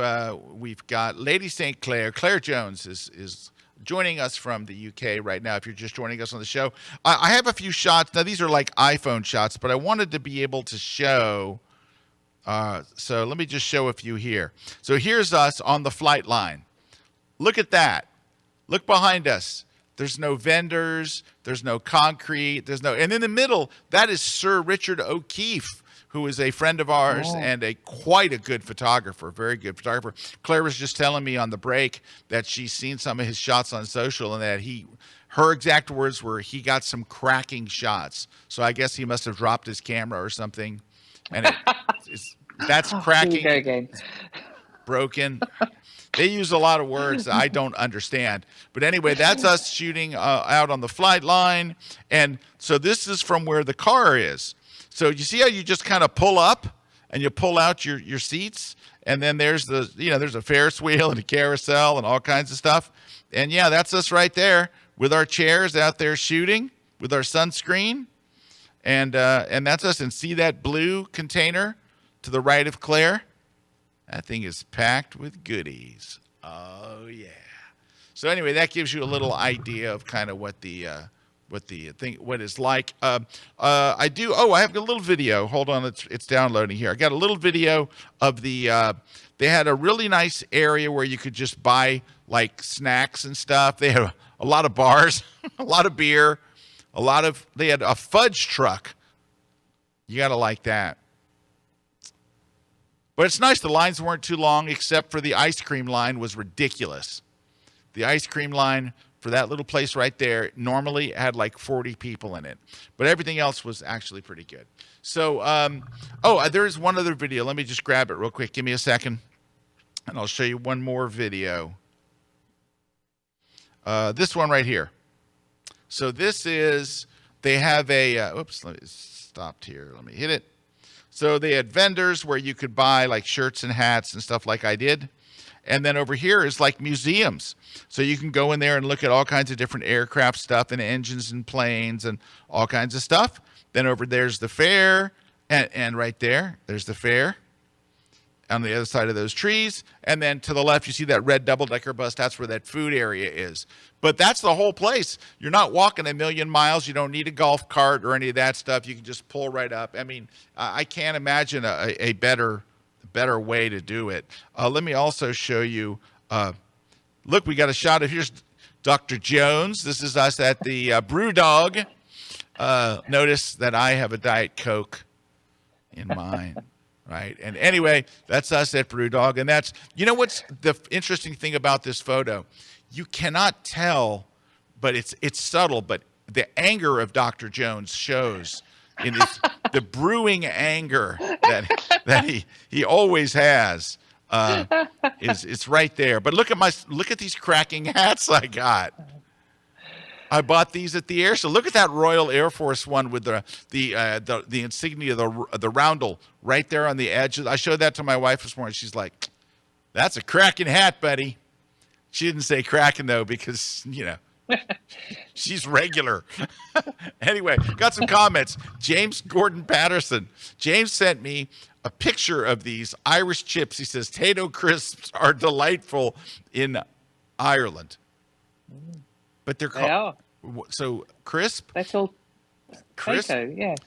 got Lady St. Clair. Claire Jones is joining us from the UK right now, if you're just joining us on the show. I have a few shots. Now, these are like iPhone shots, but I wanted to be able to show. So let me just show a few here. So here's us on the flight line. Look at that. Look behind us. There's no vendors. There's no concrete. And in the middle, that is Sir Richard O'Keefe, who is a friend of ours and quite a good photographer, very good photographer. Claire was just telling me on the break that she's seen some of his shots on social, and that her exact words were, he got some cracking shots. So I guess he must have dropped his camera or something. And That's Here we cracking. go again. Broken. They use a lot of words that I don't understand. But anyway, that's us shooting out on the flight line. And so this is from where the car is. So you see how you just kind of pull up and you pull out your seats, and then there's there's a Ferris wheel and a carousel and all kinds of stuff. And yeah, that's us right there with our chairs out there shooting with our sunscreen. And that's us. And see that blue container to the right of Claire? That thing is packed with goodies. Oh yeah. So anyway, that gives you a little idea of kind of what it's like. I have a little video. Hold on, it's downloading here. I got a little video of the. They had a really nice area where you could just buy like snacks and stuff. They had a lot of bars, a lot of beer, They had a fudge truck. You gotta like that. But it's nice. The lines weren't too long, except for the ice cream line was ridiculous. The ice cream line for that little place right there normally had like 40 people in it. But everything else was actually pretty good. So, there is one other video. Let me just grab it real quick. Give me a second, and I'll show you one more video. This one right here. So this is, they have a, let me stopped here. Let me hit it. So they had vendors where you could buy like shirts and hats and stuff like I did. And then over here is like museums. So you can go in there and look at all kinds of different aircraft stuff and engines and planes and all kinds of stuff. Then over there's the fair. And right there's the fair on the other side of those trees. And then to the left, you see that red double-decker bus. That's where that food area is. But that's the whole place. You're not walking a million miles. You don't need a golf cart or any of that stuff. You can just pull right up. I mean, I can't imagine a better way to do it. Let me also show you. Look, we got a shot of, here's Dr. Jones. This is us at the Brew Dog. Notice that I have a Diet Coke in mine. Right. And anyway, that's us at Brewdog. And that's, what's the interesting thing about this photo? You cannot tell, but it's subtle, but the anger of Dr. Jones shows in the brewing anger that he always has. It's right there. But look at these cracking hats I got. I bought these at the Airshow. Look at that Royal Air Force one with the insignia, the roundel right there on the edge. I showed that to my wife this morning. She's like, "That's a cracking hat, buddy." She didn't say cracking though, because she's regular. Anyway, got some comments. James Gordon Patterson. James sent me a picture of these Irish chips. He says Tato crisps are delightful in Ireland. But they're called, so crisp? They're called crisp? Tato, yes.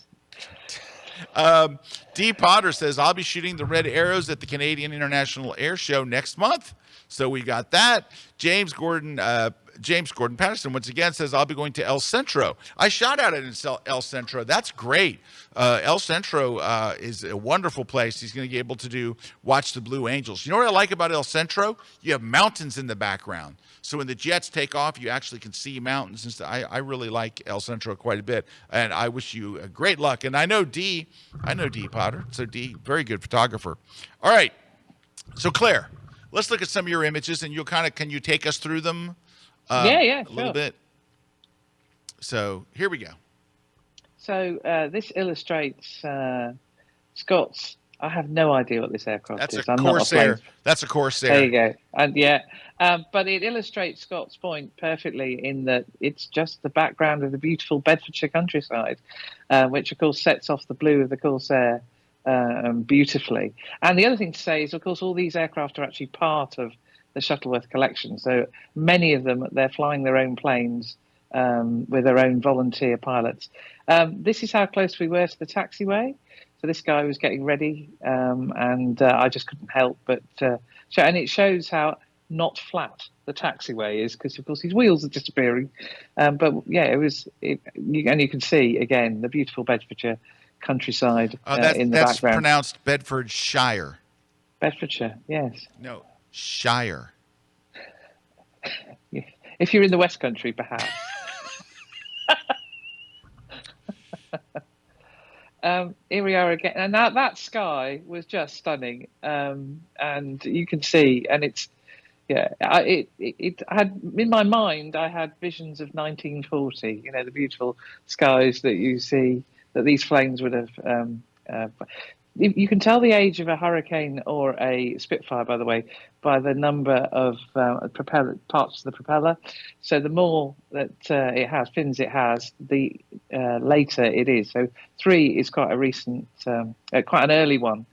D. Potter says, I'll be shooting the red arrows at the Canadian International Air Show next month. So we got that. James Gordon Patterson once again says, I'll be going to El Centro. I shot at it in El Centro. That's great. El Centro is a wonderful place. He's going to be able to watch the Blue Angels. You know what I like about El Centro? You have mountains in the background. So when the jets take off, you actually can see mountains and stuff. I really like El Centro quite a bit, and I wish you great luck. And I know D Potter. So D, very good photographer. All right. So Claire, let's look at some of your images, and can you take us through them? A little bit. So here we go. So this illustrates Scott's. I have no idea what this aircraft is. I'm Corsair. That's a Corsair. There you go. And but it illustrates Scott's point perfectly in that it's just the background of the beautiful Bedfordshire countryside, which of course sets off the blue of the Corsair beautifully. And the other thing to say is, of course, all these aircraft are actually part of the Shuttleworth collection. So many of them, they're flying their own planes with their own volunteer pilots. This is how close we were to the taxiway. So this guy was getting ready, and I just couldn't help but show. And it shows how not flat the taxiway is, because of course his wheels are disappearing. But yeah, and you can see again the beautiful Bedfordshire countryside in the that's background. That's pronounced Bedfordshire. Bedfordshire, yes. No, Shire. If you're in the West Country, perhaps. here we are again, and that sky was just stunning. And you can see, and it's it had in my mind. I had visions of 1940. You know, the beautiful skies that you see that these planes would have. You can tell the age of a hurricane or a Spitfire, by the way, by the number of propeller parts of the propeller. So the more that it has fins, it has, the later it is. So 3 is quite a recent, quite an early one.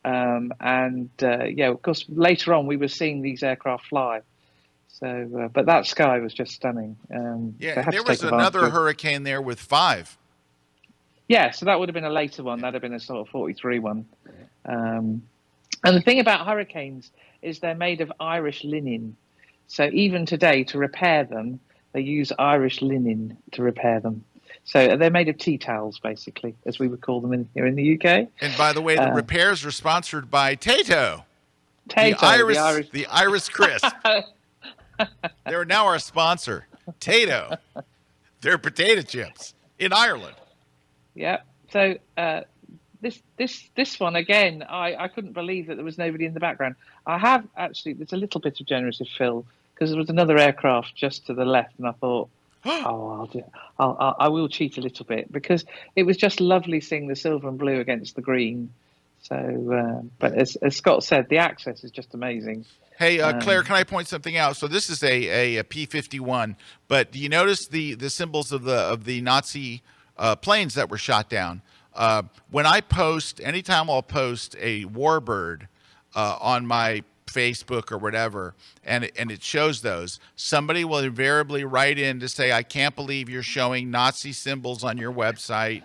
Of course, later on we were seeing these aircraft fly. So, but that sky was just stunning. There was another hurricane there with 5. Yeah, so that would have been a later one. That'd have been a sort of 43 one. And the thing about hurricanes is they're made of Irish linen. So even today, to repair them, they use Irish linen to repair them. So they're made of tea towels, basically, as we would call them here in the UK. And by the way, the repairs are sponsored by Tato. Tato, the Irish Crisp. They're now our sponsor. Tato. They're potato chips in Ireland. Yeah. So this one again, I couldn't believe that there was nobody in the background. I have actually. There's a little bit of generative fill because there was another aircraft just to the left, and I thought, I will cheat a little bit because it was just lovely seeing the silver and blue against the green. So, but as Scott said, the access is just amazing. Hey, Claire, can I point something out? So this is a P-51, but do you notice the symbols of the Nazi planes that were shot down? When I post, anytime I'll post a warbird on my Facebook or whatever, and it shows those, somebody will invariably write in to say, I can't believe you're showing Nazi symbols on your website.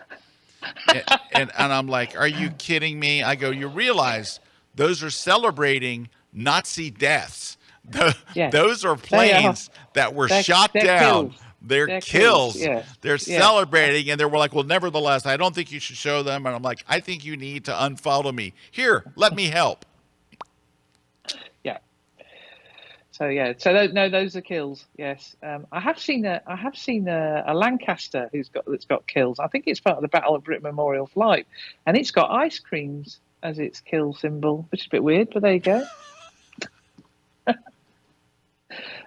and I'm like, are you kidding me? I go, you realize those are celebrating Nazi deaths. Those are planes that were shot down. Kills. They're kills. Yes. They're celebrating, and they were like, well, nevertheless, I don't think you should show them. And I'm like, I think you need to unfollow me. Here, let me help. Yeah. So those are kills. Yes. I have seen a Lancaster that's got kills. I think it's part of the Battle of Britain Memorial Flight, and it's got ice creams as its kill symbol, which is a bit weird, but there you go.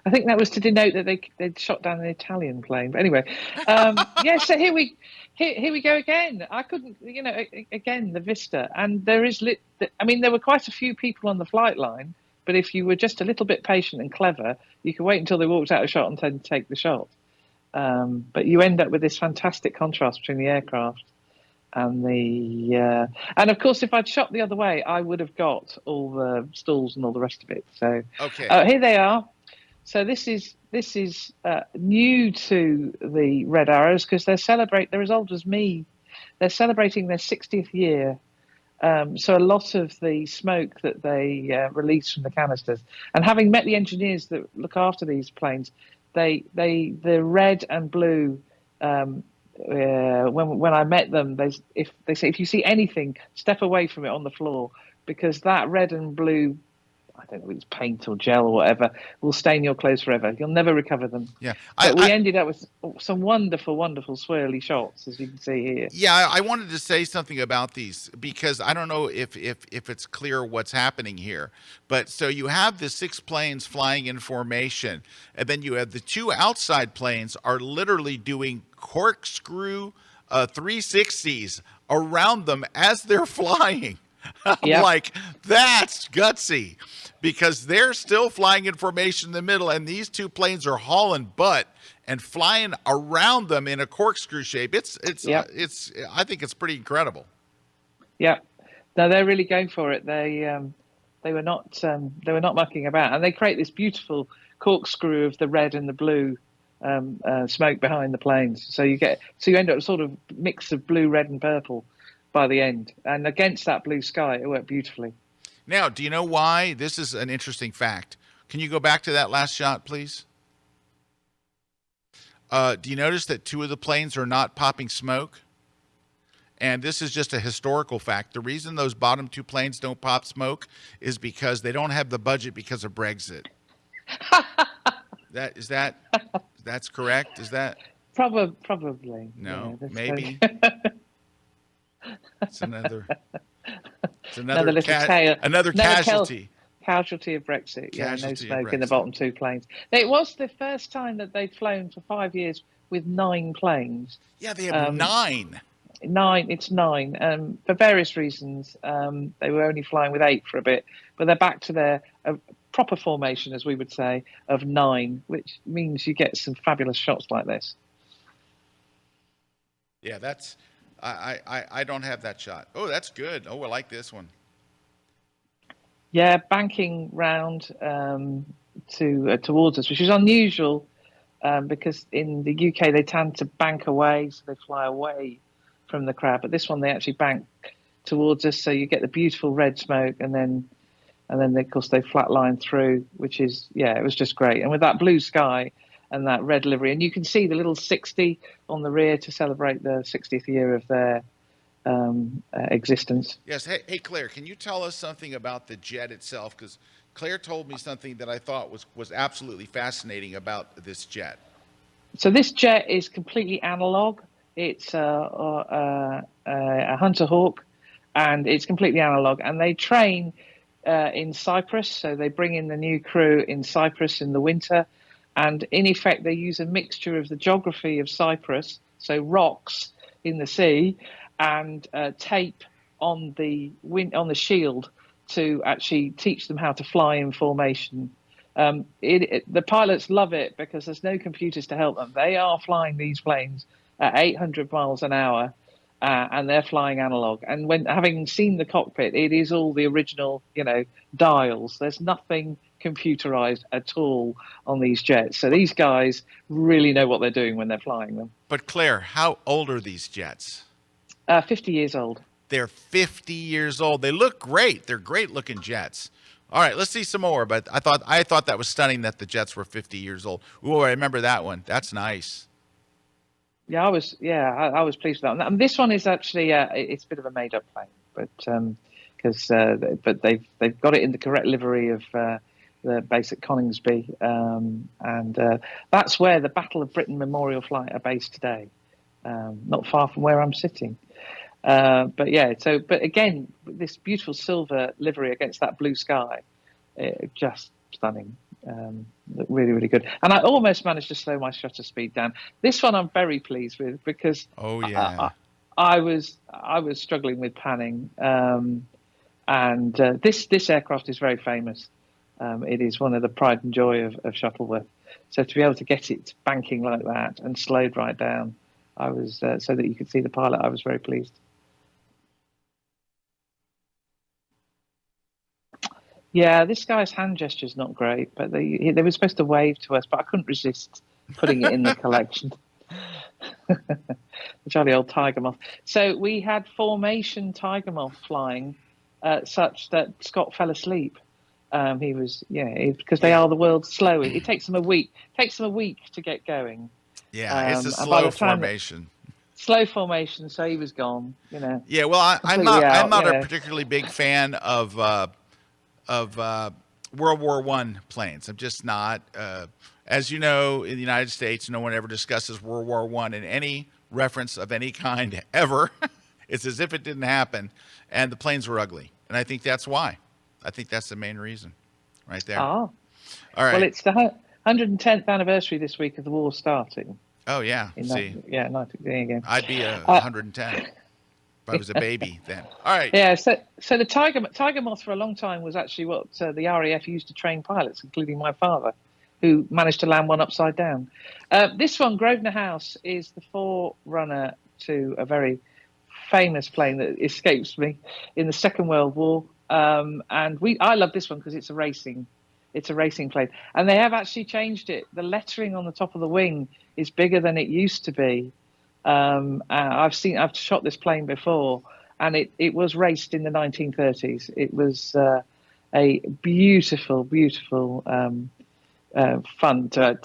I think that was to denote that they'd shot down an Italian plane. But anyway, so here we go again. I couldn't, again, the vista. And there were quite a few people on the flight line, but if you were just a little bit patient and clever, you could wait until they walked out of shot and then take the shot. But you end up with this fantastic contrast between the aircraft and and of course, if I'd shot the other way, I would have got all the stalls and all the rest of it. So here they are. So this is new to the Red Arrows because they're as old as me. They're celebrating their 60th year. So a lot of the smoke that they release from the canisters, and having met the engineers that look after these planes, the red and blue. When I met them, they say if you see anything, step away from it on the floor because that red and blue, I don't know if it's paint or gel or whatever, will stain your clothes forever. You'll never recover them. Yeah, but we ended up with some wonderful, wonderful swirly shots, as you can see here. Yeah, I wanted to say something about these because I don't know if it's clear what's happening here. But so you have the 6 planes flying in formation, and then you have the 2 outside planes are literally doing corkscrew 360s around them as they're flying. I'm like, that's gutsy because they're still flying in formation in the middle, and these 2 planes are hauling butt and flying around them in a corkscrew shape. It's I think it's pretty incredible. Yeah, no, they're really going for it. They were not mucking about, and they create this beautiful corkscrew of the red and the blue smoke behind the planes. So you end up sort of mix of blue, red, and purple by the end, and against that blue sky, it worked beautifully. Now, do you know why? This is an interesting fact. Can you go back to that last shot, please? Do you notice that 2 of the planes are not popping smoke? And this is just a historical fact. The reason those bottom 2 planes don't pop smoke is because they don't have the budget because of Brexit. That's correct? Is that? Probably. No, maybe. It's another Another little tail. another casualty. Casualty of Brexit. Casualty no of smoke in the Brexit. bottom two planes. It was the first time that they'd flown for 5 years with 9 planes. Yeah, they have 9. It's 9. For various reasons, they were only flying with 8 for a bit, but they're back to their proper formation, as we would say, of 9, which means you get some fabulous shots like this. Yeah, that's. I don't have that shot. Oh, that's good. Oh, I like this one. Yeah, banking round towards us, which is unusual because in the UK they tend to bank away, so they fly away from the crowd. But this one they actually bank towards us, so you get the beautiful red smoke, and then of course they flatline through, which is it was just great. And with that blue sky and that red livery, and you can see the little 60 on the rear to celebrate the 60th year of their existence. Yes. Hey, Claire, can you tell us something about the jet itself? Because Claire told me something that I thought was absolutely fascinating about this jet. So this jet is completely analog. It's a Hunter Hawk, and it's completely analog. And they train in Cyprus, so they bring in the new crew in Cyprus in the winter. And in effect, they use a mixture of the geography of Cyprus, so rocks in the sea, and tape on the shield to actually teach them how to fly in formation. The pilots love it because there's no computers to help them. They are flying these planes at 800 miles an hour, and they're flying analog. And when having seen the cockpit, it is all the original, dials. There's nothing computerized at all on these jets. So these guys really know what they're doing when they're flying them. But Claire, how old are these jets? 50 years old. They're 50 years old. They look great. They're great looking jets. All right, let's see some more. But I thought that was stunning that the jets were 50 years old. Oh, I remember that one. That's nice. Yeah, I was pleased with that. And this one is actually it's a bit of a made up plane, but they've got it in the correct livery of the base at Coningsby, and that's where the Battle of Britain Memorial Flight are based today, not far from where I'm sitting. But again, this beautiful silver livery against that blue sky, just stunning. Really, really good. And I almost managed to slow my shutter speed down. This one I'm very pleased with because I was struggling with panning, and this aircraft is very famous. It is one of the pride and joy of Shuttleworth. So to be able to get it banking like that and slowed right down, I was so that you could see the pilot. I was very pleased. Yeah, this guy's hand gesture's not great, but they were supposed to wave to us, but I couldn't resist putting it in the collection. The jolly old tiger moth. So we had formation tiger moth flying, such that Scott fell asleep. He was, because they are the world's slowest. It takes them a week. To get going. Yeah, it's a slow formation. Slow formation, so he was gone. Yeah, well, I'm not a particularly big fan of World War I planes. I'm just not. As you know, in the United States, no one ever discusses World War I in any reference of any kind ever. It's as if it didn't happen, and the planes were ugly. And I think that's why. I think that's the main reason right there. Oh. All right. Well, it's the 110th anniversary this week of the war starting. Oh, yeah. See. There you go. I'd be 110 if I was a baby then. All right. Yeah, so the tiger moth for a long time was actually what the RAF used to train pilots, including my father, who managed to land one upside down. This one, Grosvenor House, is the forerunner to a very famous plane that escapes me in the Second World War. And I love this one because it's a racing plane, and they have actually changed it. The lettering on the top of the wing is bigger than it used to be. I've shot this plane before, and it was raced in the 1930s. It was a beautiful fun to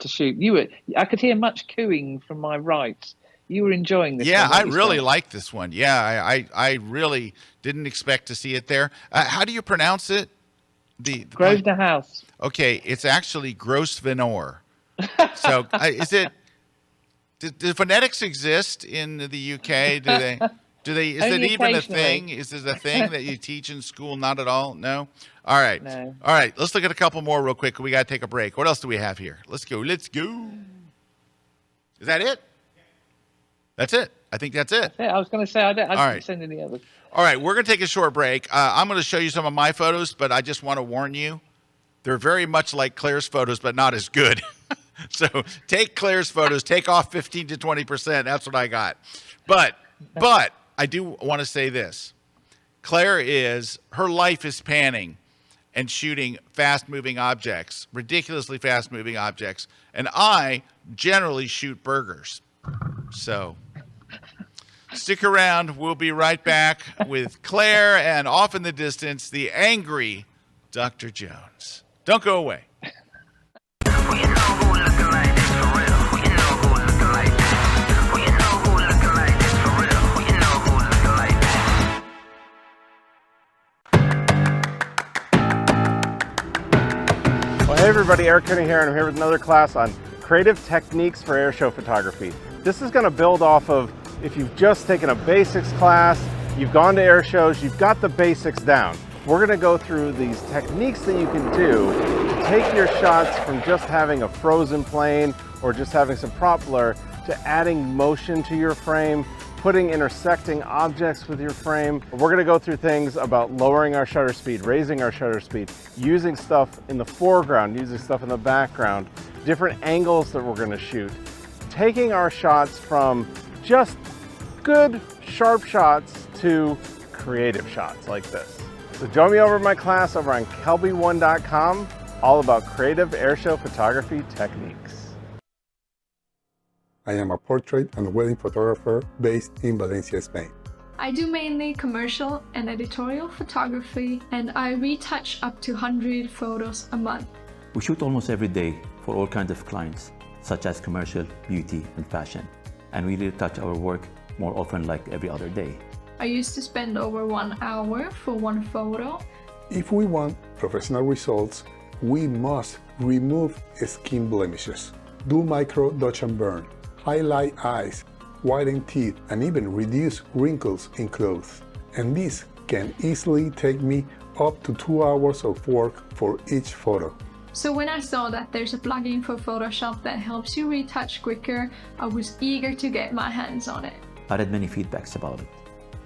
shoot. I could hear much cooing from my right. You were enjoying this. Yeah, I really like this one. Yeah, I really didn't expect to see it there. How do you pronounce it? The Grosvenor House. Okay, it's actually Grosvenor. So is it? Do phonetics exist in the UK? Do they? Is Only it even a occasionally. thing? Is this a thing that you teach in school? Not at all. No. All right. No. All right. Let's look at a couple more real quick. We got to take a break. What else do we have here? Let's go. Let's go. Is that it? That's it. I think that's it. Yeah, I was going to say I didn't right. send any others. All right. We're going to take a short break. I'm going to show you some of my photos, but I just want to warn you, they're very much like Claire's photos, but not as good. So take Claire's photos, take off 15 to 20%. That's what I got. But I do want to say this. Claire her life is panning and shooting fast-moving objects, ridiculously fast-moving objects. And I generally shoot burgers. So stick around. We'll be right back with Claire and off in the distance, the angry Dr. Jones. Don't go away. Hey everybody, Erik here, and I'm here with another class on creative techniques for airshow photography. This is going to build off of if you've just taken a basics class, you've gone to air shows, you've got the basics down. We're going to go through these techniques that you can do to take your shots from just having a frozen plane or just having some prop blur to adding motion to your frame, putting intersecting objects with your frame. We're going to go through things about lowering our shutter speed, raising our shutter speed, using stuff in the foreground, using stuff in the background, different angles that we're going to shoot, taking our shots from just good, sharp shots to creative shots like this. So join me over at my class over on kelby1.com, all about creative airshow photography techniques. I am a portrait and wedding photographer based in Valencia, Spain. I do mainly commercial and editorial photography, and I retouch up to 100 photos a month. We shoot almost every day for all kinds of clients, such as commercial, beauty, and fashion. And we retouch our work more often, like every other day. I used to spend over 1 hour for one photo. If we want professional results, we must remove skin blemishes, do micro dodge and burn, highlight eyes, whiten teeth, and even reduce wrinkles in clothes. And this can easily take me up to 2 hours of work for each photo. So when I saw that there's a plugin for Photoshop that helps you retouch quicker, I was eager to get my hands on it. I read many feedbacks about it,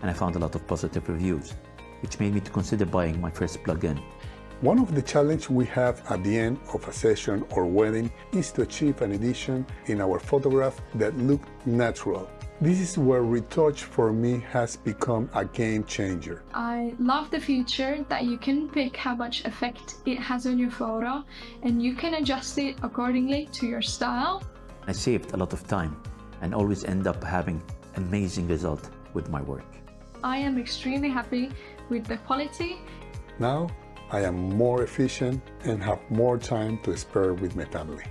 and I found a lot of positive reviews, which made me to consider buying my first plugin. One of the challenges we have at the end of a session or wedding is to achieve an edition in our photograph that look natural. This is where retouch for me has become a game changer. I love the feature that you can pick how much effect it has on your photo, and you can adjust it accordingly to your style. I saved a lot of time and always end up having amazing result with my work. I am extremely happy with the quality. Now I am more efficient and have more time to spare with my family.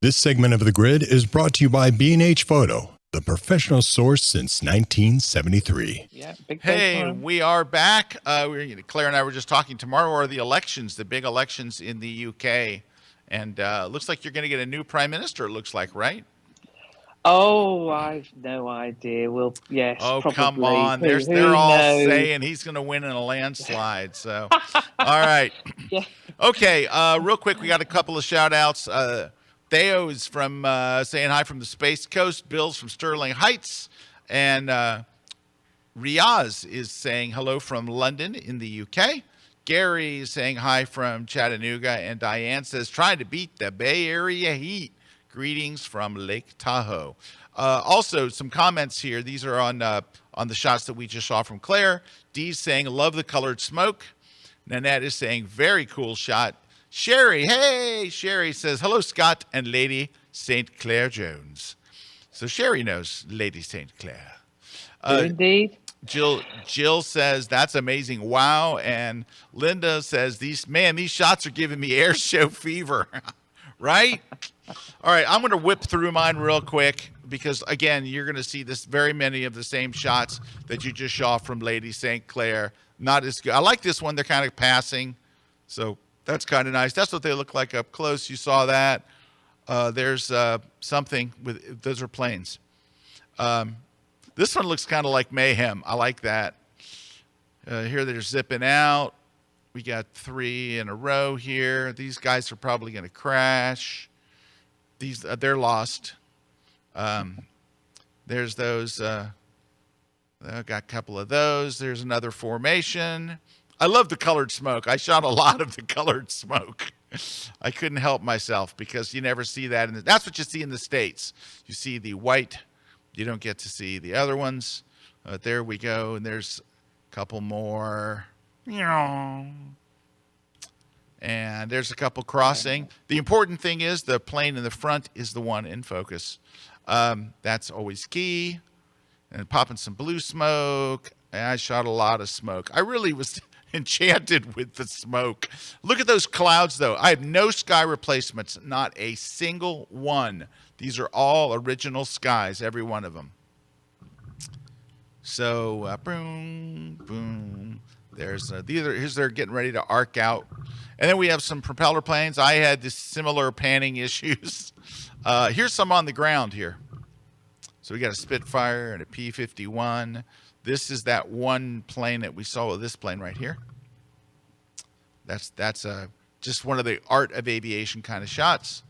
This segment of The Grid is brought to you by B&H Photo, the professional source since 1973. Yeah, big Hey, we are back. Claire and I were just talking. Tomorrow are the elections, the big elections in the UK. And looks like you're going to get a new prime minister, it looks like, right? Oh, I've no idea. Well, yes. Oh, probably. come on. Who They're all knows? saying he's going to win in a landslide. So, all right. Yeah. Okay, real quick, we got a couple of shout-outs. Theo is from saying hi from the Space Coast. Bill's from Sterling Heights. And Riaz is saying hello from London in the UK. Gary is saying hi from Chattanooga. And Diane says, trying to beat the Bay Area heat. Greetings from Lake Tahoe. Also, some comments here. These are on the shots that we just saw from Claire. Dee's saying, love the colored smoke. Nanette is saying, very cool shot. Sherry, hey! Sherry says, hello, Scott and Lady St. Clair Jones. So Sherry knows Lady St. Clair. Indeed. Jill says, that's amazing. Wow. And Linda says, these shots are giving me air show fever. Right? All right, I'm going to whip through mine real quick because, again, you're going to see very many of the same shots that you just saw from Lady St. Clair. Not as good. I like this one. They're kind of passing, so that's kind of nice. That's what they look like up close. You saw that. There's something with – those are planes. This one looks kind of like mayhem. I like that. Here they're zipping out. We got 3 in a row here. These guys are probably going to crash. They're lost. There's those. I got a couple of those. There's another formation. I love the colored smoke. I shot a lot of the colored smoke. I couldn't help myself because you never see that. That's what you see in the States. You see the white. You don't get to see the other ones. There we go. And there's a couple more. And there's a couple crossing. The important thing is the plane in the front is the one in focus. That's always key. And popping some blue smoke. And I shot a lot of smoke. I really was enchanted with the smoke. Look at those clouds, though. I have no sky replacements, not a single one. These are all original skies, every one of them. So, boom, boom. There's here's they're getting ready to arc out. And then we have some propeller planes. I had this similar panning issues. Here's some on the ground here. So we got a Spitfire and a P-51. This is that one plane that we saw with this plane right here. That's just one of the art of aviation kind of shots.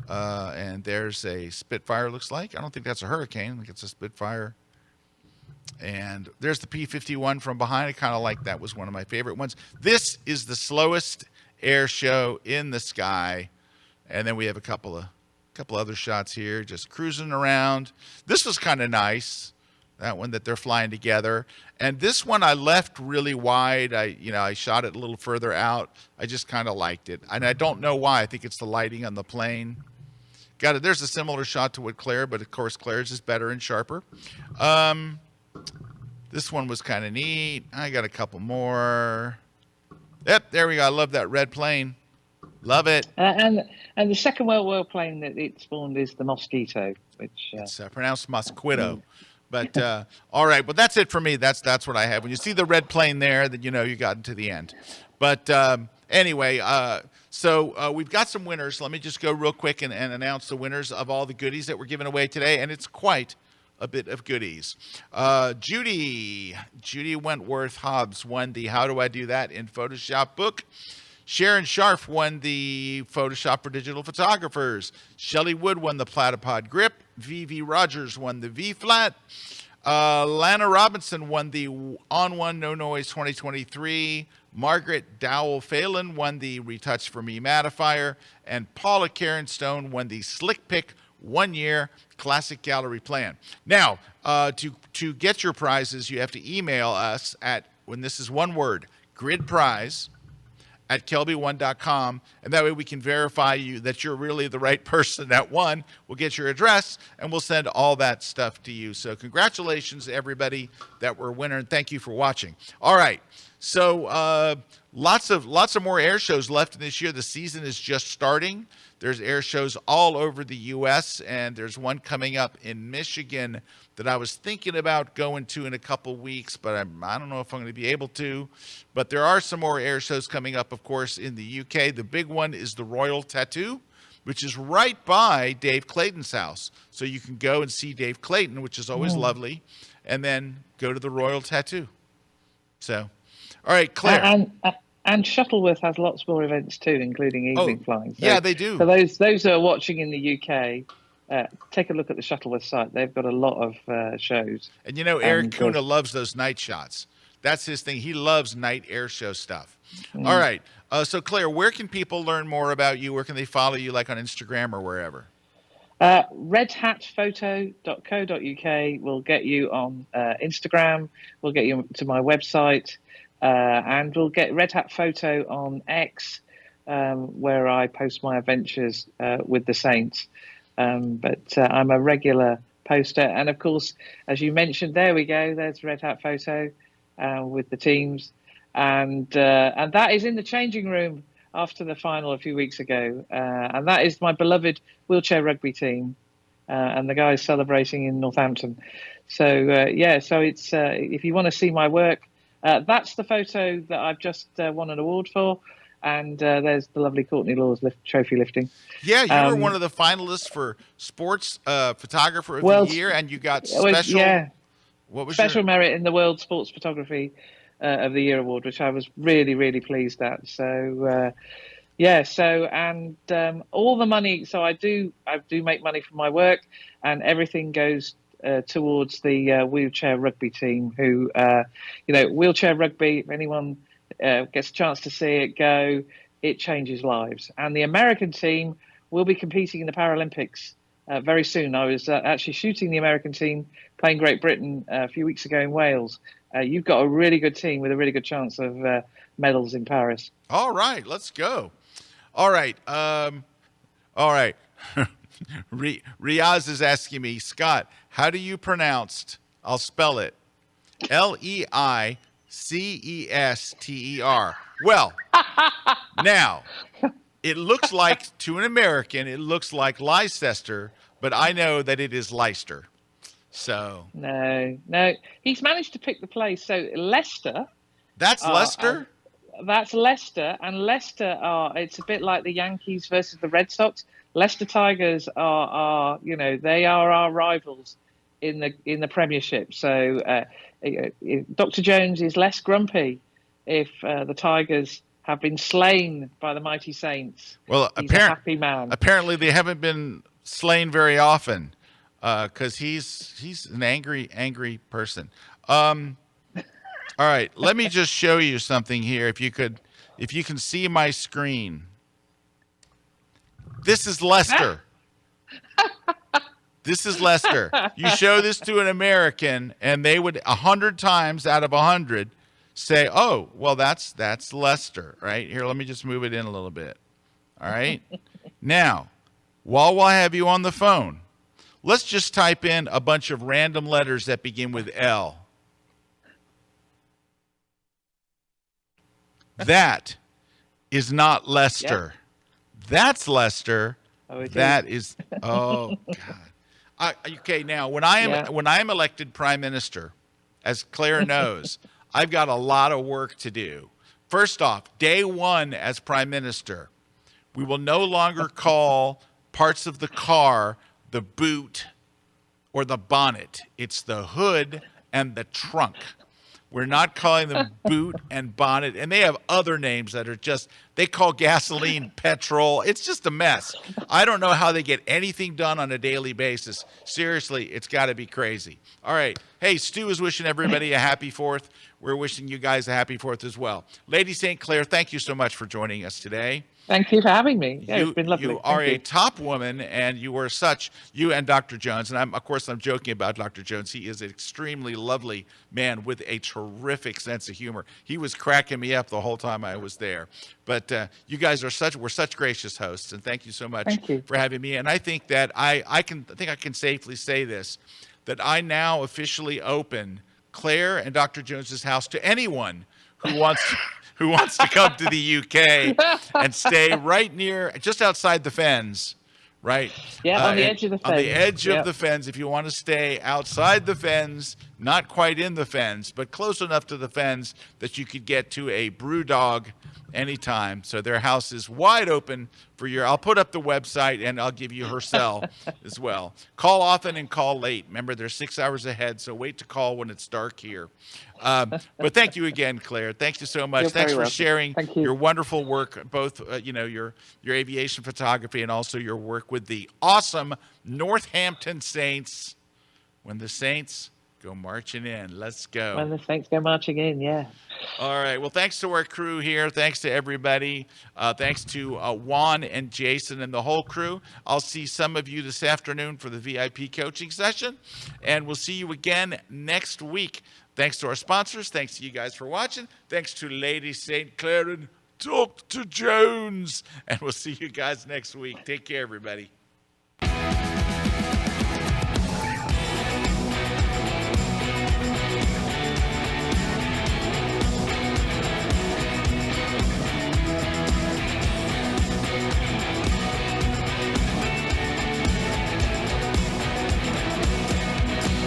And there's a Spitfire, looks like. I don't think that's a Hurricane. I think it's a Spitfire. And there's the P-51 from behind. I kind of like that. Was one of my favorite ones. This is the slowest air show in the sky. And then we have a couple other shots here, just cruising around. This was kind of nice. That one that they're flying together. And this one I left really wide. I shot it a little further out. I just kind of liked it. And I don't know why. I think it's the lighting on the plane. Got it. There's a similar shot to what Claire, but of course Claire's is better and sharper. This one was kind of neat. I got a couple more. Yep, there we go. I love that red plane. Love it. And the second World War plane that it spawned is the Mosquito, which it's pronounced Mosquito. But all right, well that's it for me. That's what I have. When you see the red plane there, then you know you got to the end. But anyway, so we've got some winners. Let me just go real quick and announce the winners of all the goodies that we're giving away today, and it's quite a bit of goodies. Judy Wentworth Hobbs won the How Do I Do That in Photoshop book. Sharon Scharf won the Photoshop for Digital Photographers. Shelley Wood won the Platypod Grip. V.V. Rogers won the V-Flat. Lana Robinson won the On One No Noise 2023. Margaret Dowell Phelan won the Retouch for Me Mattifier. And Paula Karen Stone won the Slick Pick 1 year Classic Gallery Plan. Now, to get your prizes, you have to email us at, when this is one word, gridprize @kelby1.com, and that way we can verify you that you're really the right person that won. We'll get your address and we'll send all that stuff to you. So congratulations to everybody that were winner, and thank you for watching. All right, so lots of more air shows left in this year. The season is just starting. There's air shows all over the U.S., and there's one coming up in Michigan that I was thinking about going to in a couple weeks, but I don't know if I'm going to be able to. But there are some more air shows coming up, of course, in the U.K. The big one is the Royal Tattoo, which is right by Dave Clayton's house. So you can go and see Dave Clayton, which is always lovely, and then go to the Royal Tattoo. So, all right, Claire. And Shuttleworth has lots more events too, including evening flying. So, yeah, they do. For those who are watching in the UK, take a look at the Shuttleworth site. They've got a lot of shows. And you know, Eric Kuna loves those night shots. That's his thing. He loves night air show stuff. All right. So, Claire, where can people learn more about you? Where can they follow you, like on Instagram or wherever? redhatphoto.co.uk will get you on Instagram. We'll get you to my website. And we'll get Red Hat Photo on X, where I post my adventures with the Saints. But I'm a regular poster. And, of course, as you mentioned, there we go. There's Red Hat Photo with the teams. And that is in the changing room after the final a few weeks ago. And that is my beloved wheelchair rugby team. And the guys celebrating in Northampton. So, so it's if you want to see my work, that's the photo that I've just won an award for, and there's the lovely Courtney Lawes trophy lifting. Yeah, you were one of the finalists for Sports Photographer of the Year, and you got special What was special merit in the World Sports Photography of the Year award, which I was really, really pleased at. So all the money. So I do make money from my work, and everything goes towards the wheelchair rugby team. Who, wheelchair rugby. If anyone gets a chance to see it go, it changes lives. And the American team will be competing in the Paralympics very soon. I was actually shooting the American team playing Great Britain a few weeks ago in Wales. You've got a really good team with a really good chance of medals in Paris. All right, let's go. All right. Riaz is asking me, Scott, how do you pronounce, I'll spell it, Leicester? Well, now, it looks like, to an American, it looks like Leicester, but I know that it is Leicester. So No, he's managed to pick the place. So Leicester. That's Leicester? That's Leicester, and Leicester it's a bit like the Yankees versus the Red Sox. Leicester Tigers are they are our rivals in the Premiership. So Dr. Jones is less grumpy if the Tigers have been slain by the mighty Saints. Well, he's a happy man. Apparently they haven't been slain very often, because he's an angry person. All right, let me just show you something here. If you can see my screen. This is Leicester. This is Leicester. You show this to an American, and they would 100 times out of 100 say, "Oh, well, that's Leicester." Right here, let me just move it in a little bit. All right. Now, while I have you on the phone, let's just type in a bunch of random letters that begin with L. That is not Leicester. Yep. That's Leicester. That is. Oh God. Okay, now when I am elected prime minister, as Claire knows, I've got a lot of work to do. First off, day one as prime minister, we will no longer call parts of the car the boot or the bonnet. It's the hood and the trunk. We're not calling them boot and bonnet. And they have other names that are just, they call gasoline petrol. It's just a mess. I don't know how they get anything done on a daily basis. Seriously, it's got to be crazy. All right. Hey, Stu is wishing everybody a happy 4th. We're wishing you guys a happy 4th as well. Lady St. Clair, thank you so much for joining us today. Thank you for having me. Yeah, it's been lovely. You are a top woman, and you are such, you and Dr. Jones, and I'm joking about Dr. Jones. He is an extremely lovely man with a terrific sense of humor. He was cracking me up the whole time I was there. But you guys are such gracious hosts, and thank you so much for having me. And I think that I can safely say this, that I now officially open Claire and Dr. Jones's house to anyone who wants to come to the UK and stay right near, just outside the Fens, right? Yeah, on the edge of the Fens. On the edge of the Fens. If you want to stay outside the Fens, not quite in the Fens, but close enough to the Fens that you could get to a brew dog anytime. So their house is wide open for I'll put up the website and I'll give you her cell as well. Call often and call late. Remember, they're 6 hours ahead, so wait to call when it's dark here. But thank you again, Claire. Thank you so much. You're Thanks for welcome. sharing your wonderful work, both your aviation photography and also your work with the awesome Northampton Saints. When the Saints go marching in. Let's go. When the Saints go marching in, yeah. All right. Well, thanks to our crew here. Thanks to everybody. Thanks to Juan and Jason and the whole crew. I'll see some of you this afternoon for the VIP coaching session, and we'll see you again next week. Thanks to our sponsors. Thanks to you guys for watching. Thanks to Lady St. Clair and Dr. Jones. And we'll see you guys next week. Take care, everybody.